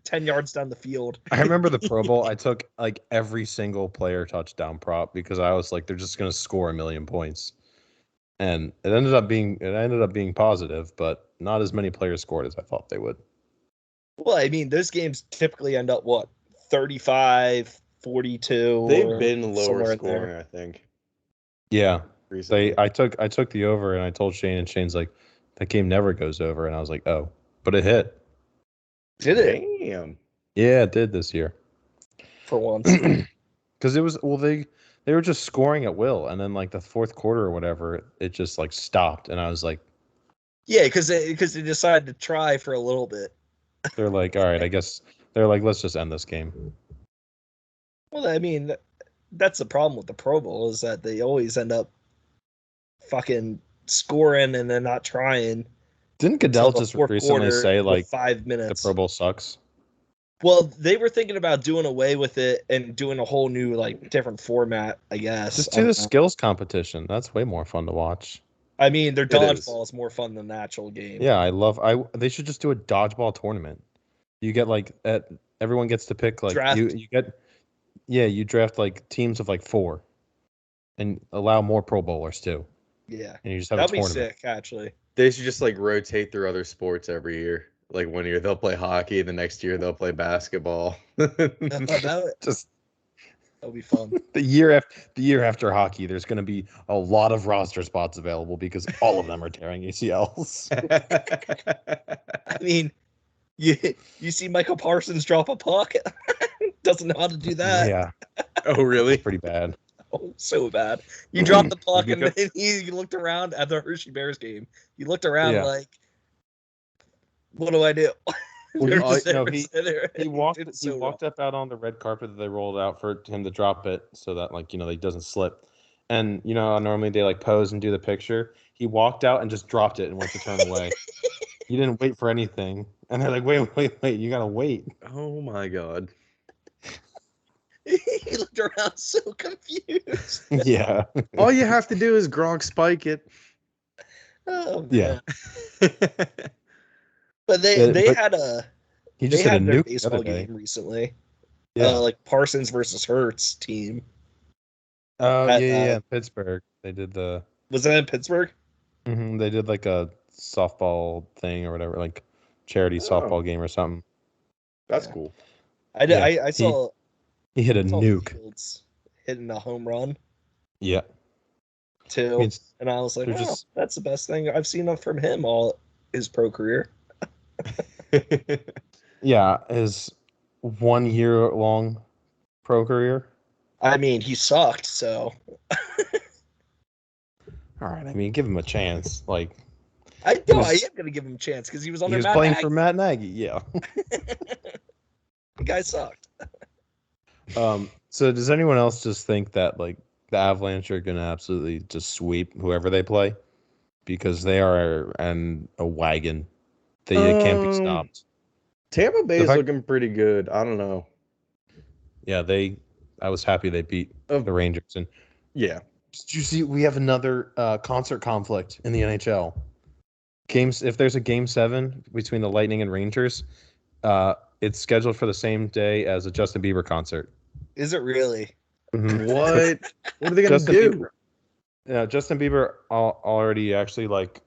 10 yards down the field. I remember the Pro Bowl. I took every single player touchdown prop because I was like, they're just gonna score 1 million points, and it ended up being positive, but not as many players scored as I thought they would. Well, I mean, those games typically end up 35, 42. They've been lower scoring, I think. Yeah, I took the over, and I told Shane, and Shane's like, that game never goes over, and I was like, oh, but it hit. Did it? Damn. Yeah, it did this year. For once. Because it was they They were just scoring at will, and then like the fourth quarter or whatever, it just like stopped, and I was like, Yeah, because they decided to try for a little bit. they're like, all right, I guess they're like, let's just end this game. Well, I mean, that's the problem with the Pro Bowl is that they always end up fucking scoring and then not trying. Didn't until Goodell the just fourth recently quarter say with like 5 the minutes? Pro Bowl sucks? Well, they were thinking about doing away with it and doing a whole new like different format, I guess. Just I do don't the know. skills competition. That's way more fun to watch. I mean, their It is. dodgeball is more fun than the actual game. Yeah, they should just do a dodgeball tournament. You get like everyone gets to pick like Draft. you draft like teams of like 4 and allow more Pro Bowlers too. Yeah. And you just have That'd a be tournament. sick, actually. They should just like rotate through other sports every year. Like one year they'll play hockey, the next year they'll play basketball. That Just would be fun. the year after hockey, there's going to be a lot of roster spots available because all of them are tearing ACLs. I mean, you see Michael Parsons drop a puck? Doesn't know how to do that. Yeah, Oh, really? pretty bad. Oh, so bad. You dropped the puck You and got- then he looked around at the Hershey Bears game. He looked around Yeah. like, what do I do? Well, They're he- just no, there he- sitting there. He walked. It's He so walked up out on the red carpet that they rolled out for him to drop it, so that like he doesn't slip. And how normally they like pose and do the picture. He walked out and just dropped it and went to turn away. He didn't wait for anything. And they're like, wait, you gotta wait. Oh my god. He looked around so confused. Yeah. All you have to do is Gronk spike it. Oh man. Yeah. But they But had a He they just hit a had their nuke the baseball other day. game recently. Yeah. Like Parsons versus Hurts team. Oh at, yeah. Pittsburgh. They did Was that in Pittsburgh? they did like a softball thing or whatever, like charity softball game or something. That's Yeah. cool. Yeah, I saw He hit a saw nuke. Fields hitting a home run Yeah. too, I mean, and I was like, they're "Oh, just- that's the best thing I've seen from him all his pro career." yeah, his 1 year long pro career. I mean, he sucked, so All right, I mean, give him a chance. Like I He know I was- am gonna give him a chance because he was he under was Matt playing Nagy. for Matt Nagy. Yeah. The guy sucked. So does anyone else just think that like the Avalanche are gonna absolutely just sweep whoever they play because they are a wagon. They can't be stopped. Tampa Bay is fact- looking pretty good. I don't know. Yeah, I was happy they beat Oh. the Rangers. And Yeah. did you see we have another concert conflict in the NHL? Games if there's a game 7 between the Lightning and Rangers, it's scheduled for the same day as a Justin Bieber concert. Is it really? Mhm. What? What are they gonna Justin do? Bieber. Yeah, Justin Bieber already actually like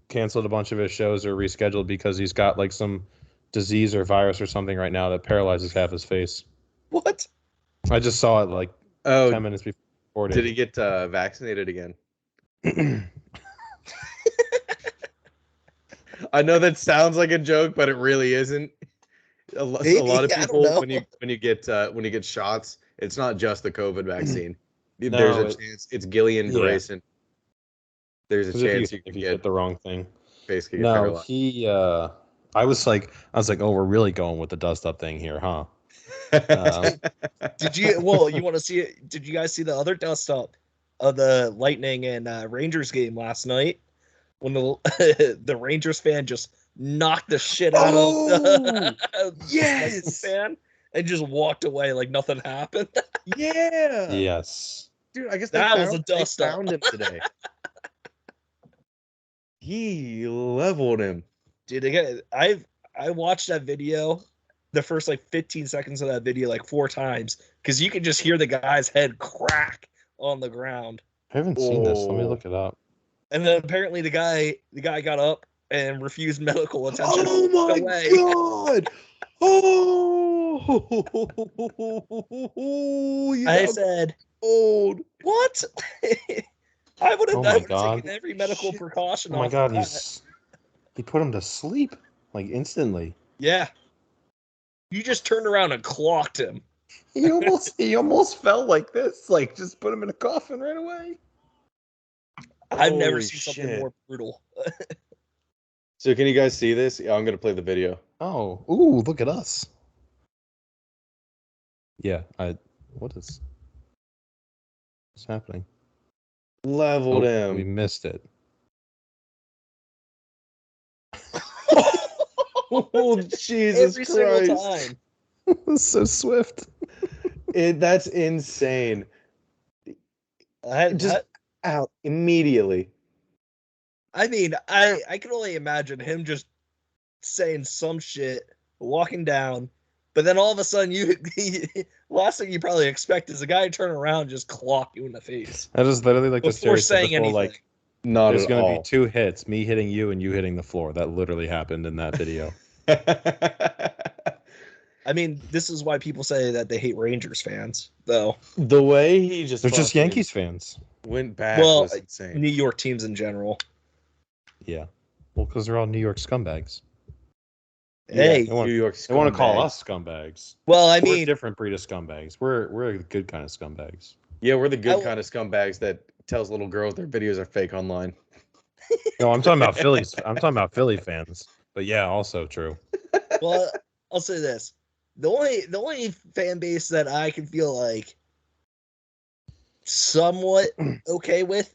canceled a bunch of his shows or rescheduled because he's got like some disease or virus or something right now that paralyzes half his face. What? I just saw it like 10 Oh, minutes before. did he get vaccinated again? I know that sounds like a joke, but it really isn't. A lot of I don't people know. when you get shots, it's not just the COVID vaccine. No, There's a chance it's Gillian yeah. Grayson. There's a 'Cause chance you if can you get the wrong thing. basically get No, paralyzed. he. I was like, oh, we're really going with the dust up thing here, huh? Did you? Well, you want to see it? Did you guys see the other dust up of the Lightning and Rangers game last night when the the Rangers fan just knocked the shit out of the yes! Lightning fan and just walked away like nothing happened? Yeah. Yes. Dude, I guess That was a they dust up. found him today. He leveled him. Dude, again, I watched that video, the first like 15 seconds of that video like 4 times because you could just hear the guy's head crack on the ground. I haven't seen this. Let me Oh. look it up. And then apparently the guy got up and refused medical attention. Oh my away. god! Oh, you I got said, old. "What?" I would have Oh my taken God. every medical Shit. precaution. Oh my off god, of that. he put him to sleep like instantly. Yeah. You just turned around and clocked him. He almost fell like this. Like, just put him in a coffin right away. I've never Holy seen something shit. more brutal. So can you guys see this? Yeah, I'm gonna play the video. Oh, ooh, look at us. Yeah, what's happening? Leveled We him. missed it. Oh, Jesus Every Christ. single time. So swift. That's insane. Just out immediately. I mean, I can only imagine him just saying some shit, walking down, but then all of a sudden last thing you probably expect is a guy to turn around and just clock you in the face That is literally like before the saying stereotypical, anything. like, Not there's at going to all. be 2 hits, me hitting you and you hitting the floor. That literally happened in that video. I mean, this is why people say that they hate Rangers fans, though. The way he just They're just fucking Yankees fans. went back Well, was insane. New York teams in general. Yeah. Well, because they're all New York scumbags. Hey, They want- New York They want to call scumbag. us scumbags. well, I We're a mean, different breed of scumbags. We're a good kind of scumbags. Yeah, we're the good I- kind of scumbags that tells little girls their videos are fake online. No, I'm talking about Phillies. I'm talking about Philly fans. But yeah, also true. well, I'll say this: the only fan base that I can feel like somewhat okay with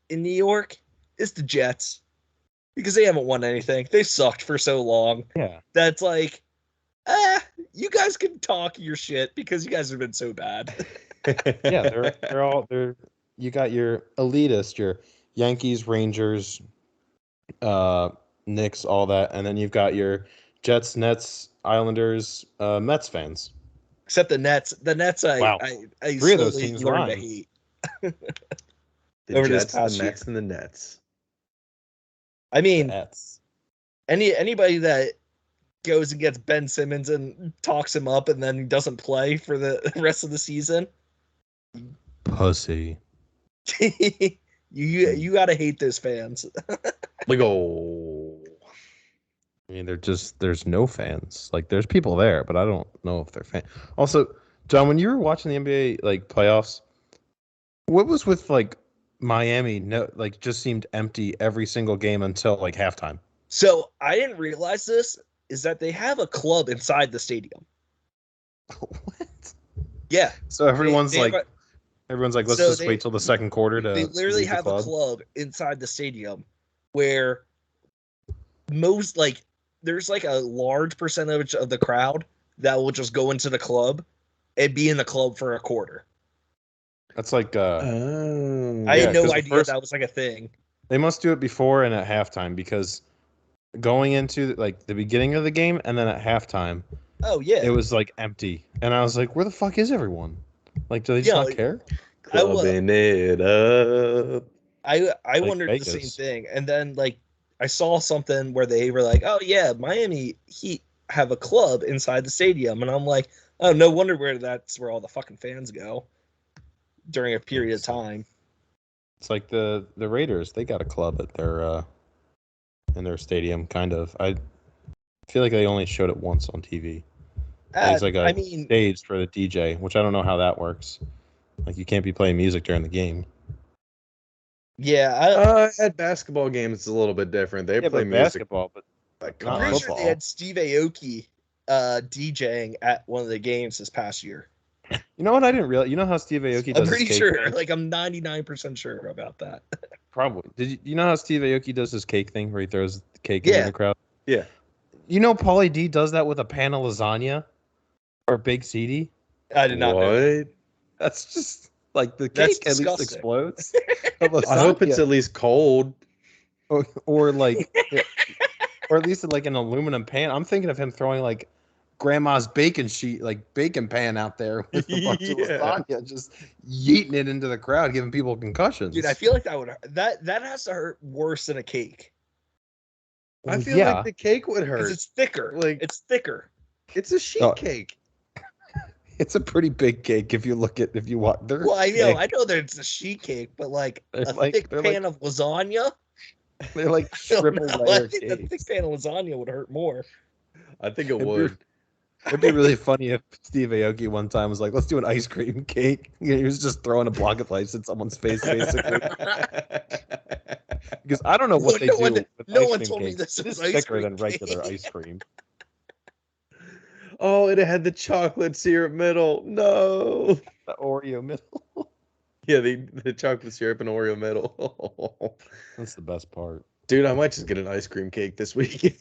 in New York is the Jets, because they haven't won anything. They sucked for so long. Yeah. That's like, you guys can talk your shit because you guys have been so bad. Yeah, they're you got your elitist, your Yankees, Rangers, Knicks, all that, and then you've got your Jets, Nets, Islanders, Mets fans. Except the Nets. The Nets, Wow. I 3 of those slowly teams learned to rhyme. hate. The Over this Jets, the past Mets, year. and the Nets. I mean, Nets. anybody that goes and gets Ben Simmons and talks him up and then doesn't play for the rest of the season, Pussy. you gotta hate those fans. Like, oh. I mean, there's no fans. Like, there's people there, but I don't know if they're fans. Also, John, when you were watching the NBA like playoffs, what was with like Miami? No, like just seemed empty every single game until like halftime. So I didn't realize this is that they have a club inside the stadium. What? Yeah. So everyone's They have like, let's so just they- wait till the second quarter to. they literally leave the have a club. club inside the stadium where most like there's like a large percentage of the crowd that will just go into the club and be in the club for a quarter. That's like Oh. I Yeah, had no 'cause the idea first- that was like a thing. they must do it before and at halftime, because going into like the beginning of the game and then at halftime, Oh yeah. it was like empty, and I was like, where the fuck is everyone? Like, do they just Yeah, not care? Clubbing it up. I Like wondered the same Vegas. thing, and then like I saw something where they were like, "Oh yeah, Miami Heat have a club inside the stadium," and I'm like, "Oh, no wonder that's where all the fucking fans go during a period of time." It's like the Raiders. They got a club at their in their stadium, kind of. I feel like they only showed it once on TV. It's like a I mean, stage for the DJ, which I don't know how that works. Like, you can't be playing music during the game. yeah, At basketball games, it's a little bit different. They play but music. basketball, but Like, I'm not pretty sure football. they had Steve Aoki DJing at one of the games this past year. you know what? I didn't realize. You know how Steve Aoki I'm does pretty his cake sure, thing? like I'm 99% sure about that. Probably. You know how Steve Aoki does his cake thing, where he throws the cake into Yeah. the crowd? Yeah. You know, Paulie D does that with a pan of lasagna or Big CD. I did not know. What? That's just like the That's cake at least disgusting. explodes. The I hope it's lasagna- at least cold. or like, or at least like an aluminum pan. I'm thinking of him throwing like grandma's bacon sheet, like bacon pan out there with a bunch of Yeah. lasagna, just yeeting it into the crowd, giving people concussions. Dude, I feel like that has to hurt worse than a cake I Well, feel yeah. like the cake would because hurt. it's thicker. Like- It's thicker. It's a sheet Oh. cake. It's a pretty big cake if you watch. Well, I know that it's a sheet cake, but like They're a like- thick they're pan of lasagna. They're like I don't triple know. layer I think the thick cakes. pan of lasagna would hurt more. I think it If you're- would. It'd be really funny if Steve Aoki one time was like, "Let's do an ice cream cake." He was just throwing a block of ice in someone's face, basically. Because I don't know what they No do one- with no ice one cream told me cakes. this It was is ice thicker cream than regular cake. ice cream. Oh, it had the chocolate syrup middle. No. The Oreo middle. Yeah, the chocolate syrup and Oreo middle. That's the best part. Dude, I might just get an ice cream cake this week.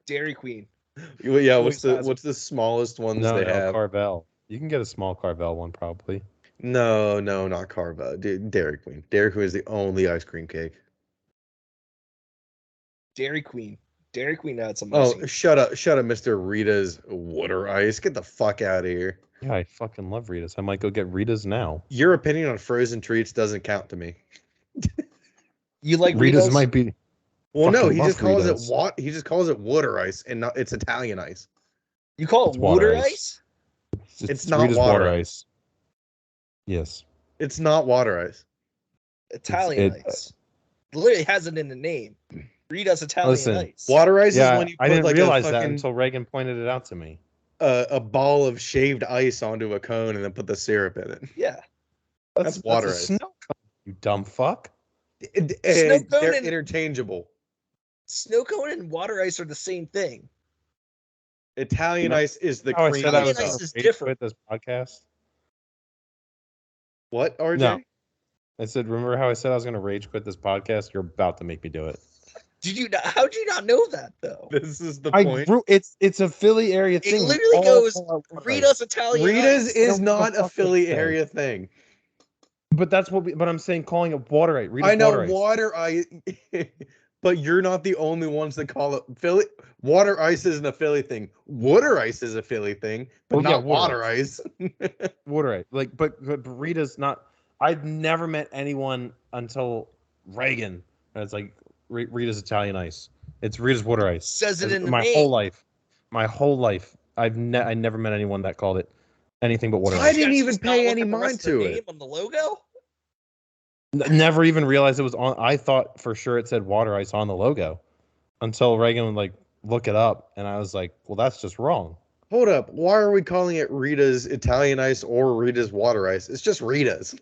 Dairy Queen. Well, yeah, Always has what's the smallest ones No, they have? Carvel. You can get a small Carvel one probably. No, not Carva. Dairy Queen. Dairy Queen is the only ice cream cake. Dairy Queen. Dairy Queen had some Oh, icing. shut up, Mr. Rita's water ice. Get the fuck out of here. Yeah, I fucking love Rita's. I might go get Rita's now. Your opinion on frozen treats doesn't count to me. You like Rita's Ritos? might be. Well, no, Fucking he love just calls Rita's. it he just calls it water ice, and not it's Italian ice. You call It's it water water ice. ice? It's not Rita's water ice. Yes. It's not water ice. Italian ice. Literally has it in the name. Rita's Italian Listen, ice. Water ice is Yeah, when you I put didn't like realize a that fucking until Reagan pointed it out to me. a ball of shaved ice onto a cone and then put the syrup in it. Yeah. That's water a ice. snow cone, you dumb fuck. They're cone and- interchangeable. Snow cone and water ice are the same thing. Italian No. ice is the How I cream said I was Italian stuff. ice is ready to different. quit this podcast. What, RJ? No. I said, remember how I said I was going to rage quit this podcast? You're about to make me do it. Did you not? How'd you not know that though? This is the I point. grew, it's a Philly area It thing. literally All goes about water Rita's ice. Italian Rita's ice. I is don't give a not fuck a what Philly it says. area thing. But that's what but I'm saying calling it water ice. Rita's I know water ice. water ice, but you're not the only ones that call it Philly. Water ice isn't a Philly thing. Water ice is a Philly thing, but Well, yeah, not water water ice. Water ice. Like, but Rita's not. I've never met anyone until Reagan. That's like Rita's Italian ice. It's Rita's water ice. Says it in the my name. whole life. My whole life, I never met anyone that called it anything but water I ice. didn't You guys even just not pay look any at the rest mind of the to name it. on the logo. Never even realized it was on. I thought for sure it said water ice on the logo, until Reagan would like look it up, and I was like, well, that's just wrong. Hold up. Why are we calling it Rita's Italian ice or Rita's water ice? It's just Rita's.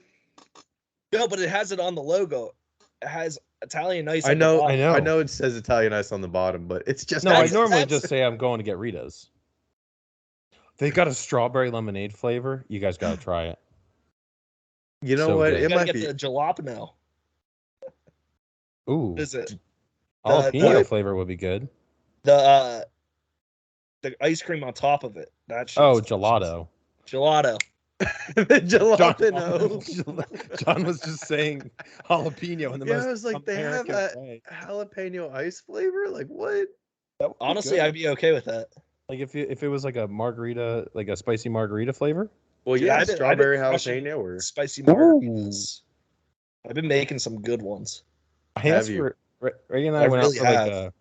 No, but it has it on the logo. It has Italian ice. I on the know. bottom. I know. I know it says Italian ice on the bottom, but it's just No, I That's- normally that's- just say I'm going to get Rita's. They got a strawberry lemonade flavor. You guys got to try it. You know so what? good. You It gotta might get be. the jalapeno. Ooh, What is it? jalapeno the- flavor would be good. The ice cream on top of it. That shit's Oh, delicious. gelato. Gelato. The jalapeno. John was just saying jalapeno in the Yeah, most I was like, they have American a way. jalapeno ice flavor. Like what? That would be Honestly, good. I'd be okay with that. like if it was like a margarita, like a spicy margarita flavor. Well, Dude, yeah, I've been strawberry crushing jalapeno. Or Spicy margaritas. I've been making some good ones. I Have asked you? for Reagan and I I went really out for like have.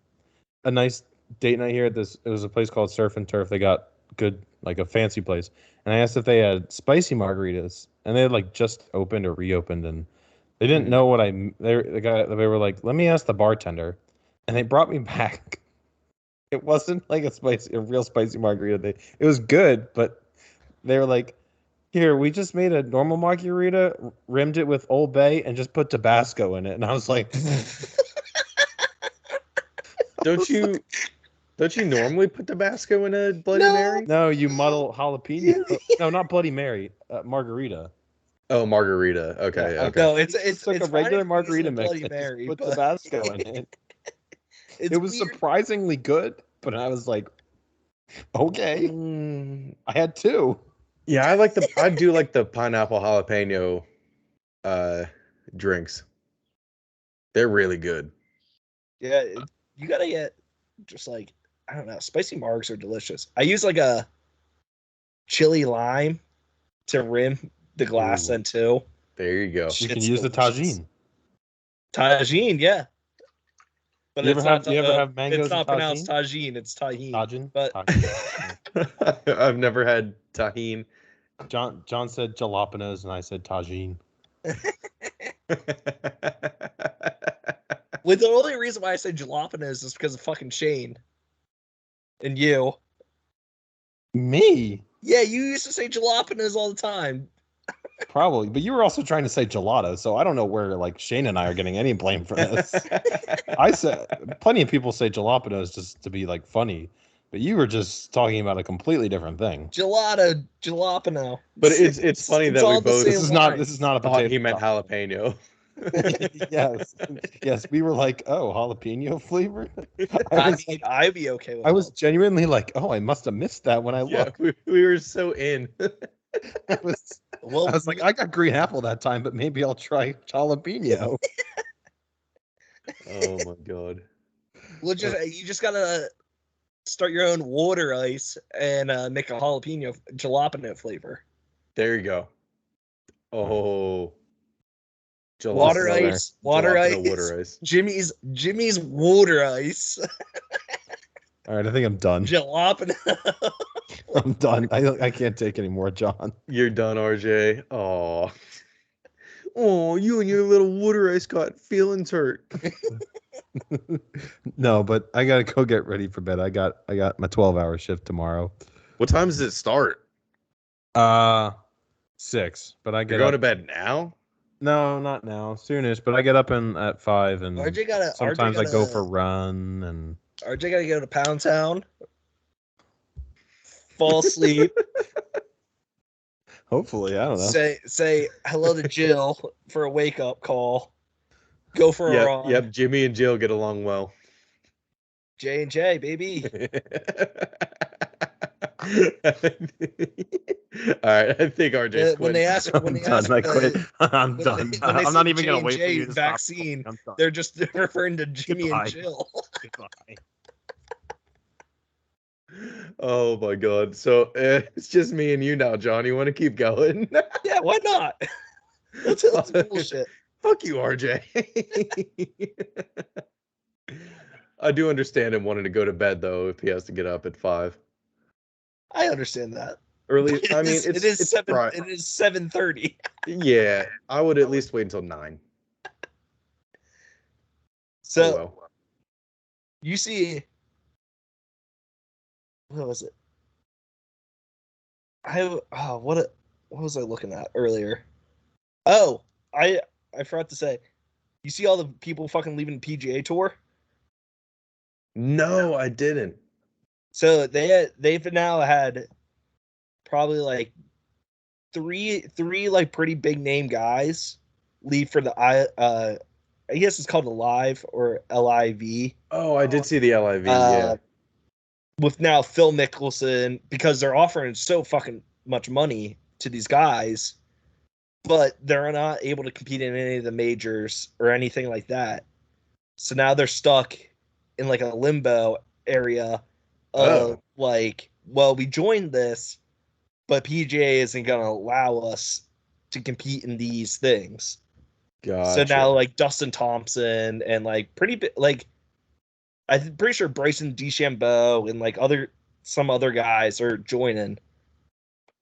a nice date night here at this. It was a place called Surf and Turf. They got good, like a fancy place. And I asked if they had spicy margaritas, and they had like just opened or reopened, and they didn't know what they were like, let me ask the bartender, and they brought me back. It wasn't like a real spicy margarita. It was good, but they were like, here, we just made a normal margarita, rimmed it with Old Bay, and just put Tabasco in it. And I was like, don't you normally put Tabasco in a Bloody No. Mary? no, you muddle jalapeno. No, not Bloody Mary, margarita. Oh, margarita. Okay, Yeah, okay. No, it's like it's a regular fine if you use margarita the mix. Bloody and just Mary, put but Tabasco in it. it's It was weird. surprisingly good, but I was like, okay. Mm, I had two. yeah, I do like the pineapple jalapeno drinks. They're really good. Yeah, you gotta get just like I don't know. Spicy margs are delicious. I use like a chili lime to rim the glass Ooh. then too. There you go. You can Shit's use the delicious. tagine. Tagine, yeah. But You it's ever not. have- you ever have mangoes It's not and pronounced tagine. It's tahine. Tajin? But Tajin. I've never had tahine. John said jalapenos, and I said tagine. with the only reason why I say jalapenos is because of fucking Shane and you. Me? Yeah, you used to say jalapenos all the time. Probably. But you were also trying to say gelato, so I don't know where like Shane and I are getting any blame for this. I said plenty of people say jalapenos just to be like funny, but you were just talking about a completely different thing. Jalapeno. But it's funny that we all the both same This is not a thought potato. he meant chop. jalapeno. Yes. We were like, oh, jalapeno flavor. I'd be okay with I was jalapeno. genuinely like, oh, I must have missed that when I Yeah, looked. we were so in. I was Well, like, I got green apple that time, but maybe I'll try jalapeno. Oh my god. you just gotta start your own water ice and make a jalapeno flavor. There you go. Oh. Water Jalapeno- ice, water jalapeno ice, water ice. Jimmy's water ice, All right, I think I'm done. jalapeno. I'm done. I can't take any more, John. You're done, RJ. Oh. Oh, you and your little water ice got feelings hurt. No, but I gotta go get ready for bed. I got my 12-hour shift tomorrow. What time does it start? 6. But I get You're going up. to bed now? No, not now. Soonish. But I get up at 5, and sometimes I go for a run. And RJ gotta go to Pound Town, fall asleep, hopefully, I don't know. say hello to Jill for a wake up call, go for a run. Yep. Jimmy and Jill get along well. J&J, baby. All right, I think RJ's When they ask, I'm done. I quit. I'm done. when they I'm say not even gonna wait for J&J you to vaccine, stop. I'm done. they're referring to Jimmy Goodbye. and Jill. Goodbye. Oh my god. So it's just me and you now, John. You want to keep going? Yeah, why not? Let's bullshit. Fuck you, RJ. I do understand him wanting to go to bed though if he has to get up at 5. I understand that. Or at least, I mean, it is Friday. 7:30. Yeah, I would at least wait until 9. So Oh, well. you see, what was it? What was I looking at earlier? Oh, I forgot to say. You see all the people fucking leaving the PGA Tour? No, I didn't. So they've now had probably like three like pretty big name guys leave for the I guess it's called the Live or LIV. Oh, I did see the LIV. Yeah. With now Phil Mickelson, because they're offering so fucking much money to these guys, but they're not able to compete in any of the majors or anything like that. So now they're stuck in like a limbo area of like, well, we joined this, but PGA isn't going to allow us to compete in these things. Gotcha. So now like Dustin Thompson and like I'm pretty sure Bryson DeChambeau and like some other guys are joining.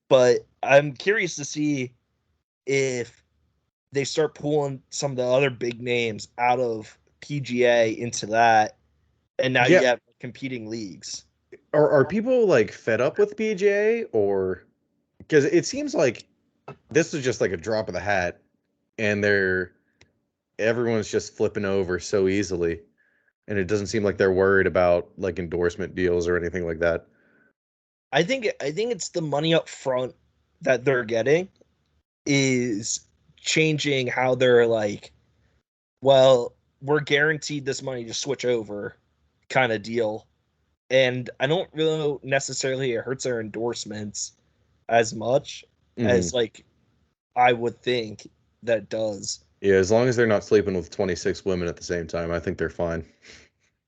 But I'm curious to see if they start pulling some of the other big names out of PGA into that, and now you have competing leagues. Are people like fed up with PGA, or because it seems like this is just like a drop of the hat, and everyone's just flipping over so easily, and it doesn't seem like they're worried about like endorsement deals or anything like that. I think it's the money up front that they're getting is changing how they're like, well, we're guaranteed this money to switch over kind of deal. And I don't really know necessarily it hurts their endorsements as much as like I would think that does. Yeah, as long as they're not sleeping with 26 women at the same time, I think they're fine.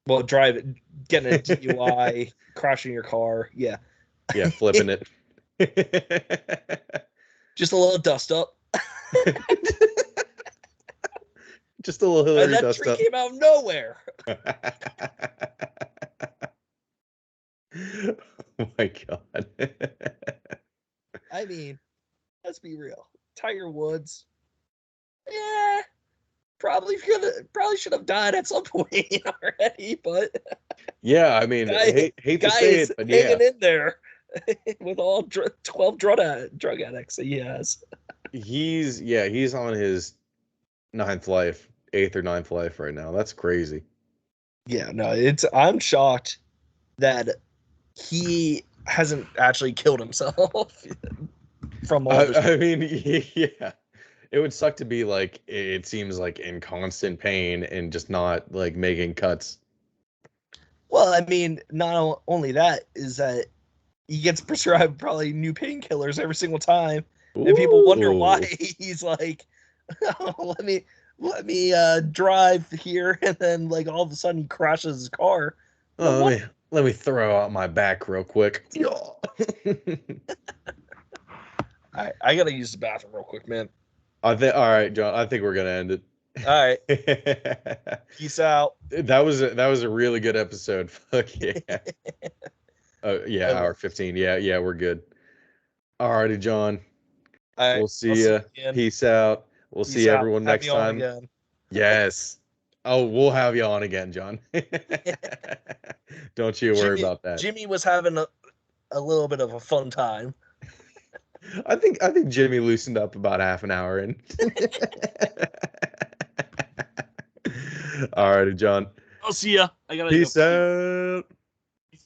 Well, getting a DUI, crashing your car, yeah. Yeah, flipping it. Just a little dust up. Just a little Hillary and that dust tree up. came out of nowhere. Oh my god. I mean, let's be real. Tiger Woods, yeah, probably should have died at some point already, but yeah, I mean, hate to say it, but yeah. hanging in there. with all 12 drug addicts that he has. He's on his eighth or ninth life right now. That's crazy. Yeah, no, I'm shocked that he hasn't actually killed himself from all this. I mean, yeah, it would suck to be like, it seems like in constant pain and just not like making cuts. Well, I mean, not only that is that he gets prescribed probably new painkillers every single time, and people wonder why he's like, oh, let me drive here, and then like all of a sudden he crashes his car. Oh, let me throw out my back real quick. I gotta use the bathroom real quick, man. All right, John. I think we're gonna end it. All right, peace out. That was a really good episode. Fuck yeah. Yeah, hour 15. Yeah, we're good. Alrighty, John. All right, we'll see you. Peace out. We'll see everyone next time. Again. Yes. Oh, we'll have you on again, John. Don't you worry about that. Jimmy was having a little bit of a fun time. I think Jimmy loosened up about half an hour in. Alrighty, John. I'll see ya. I gotta Peace out.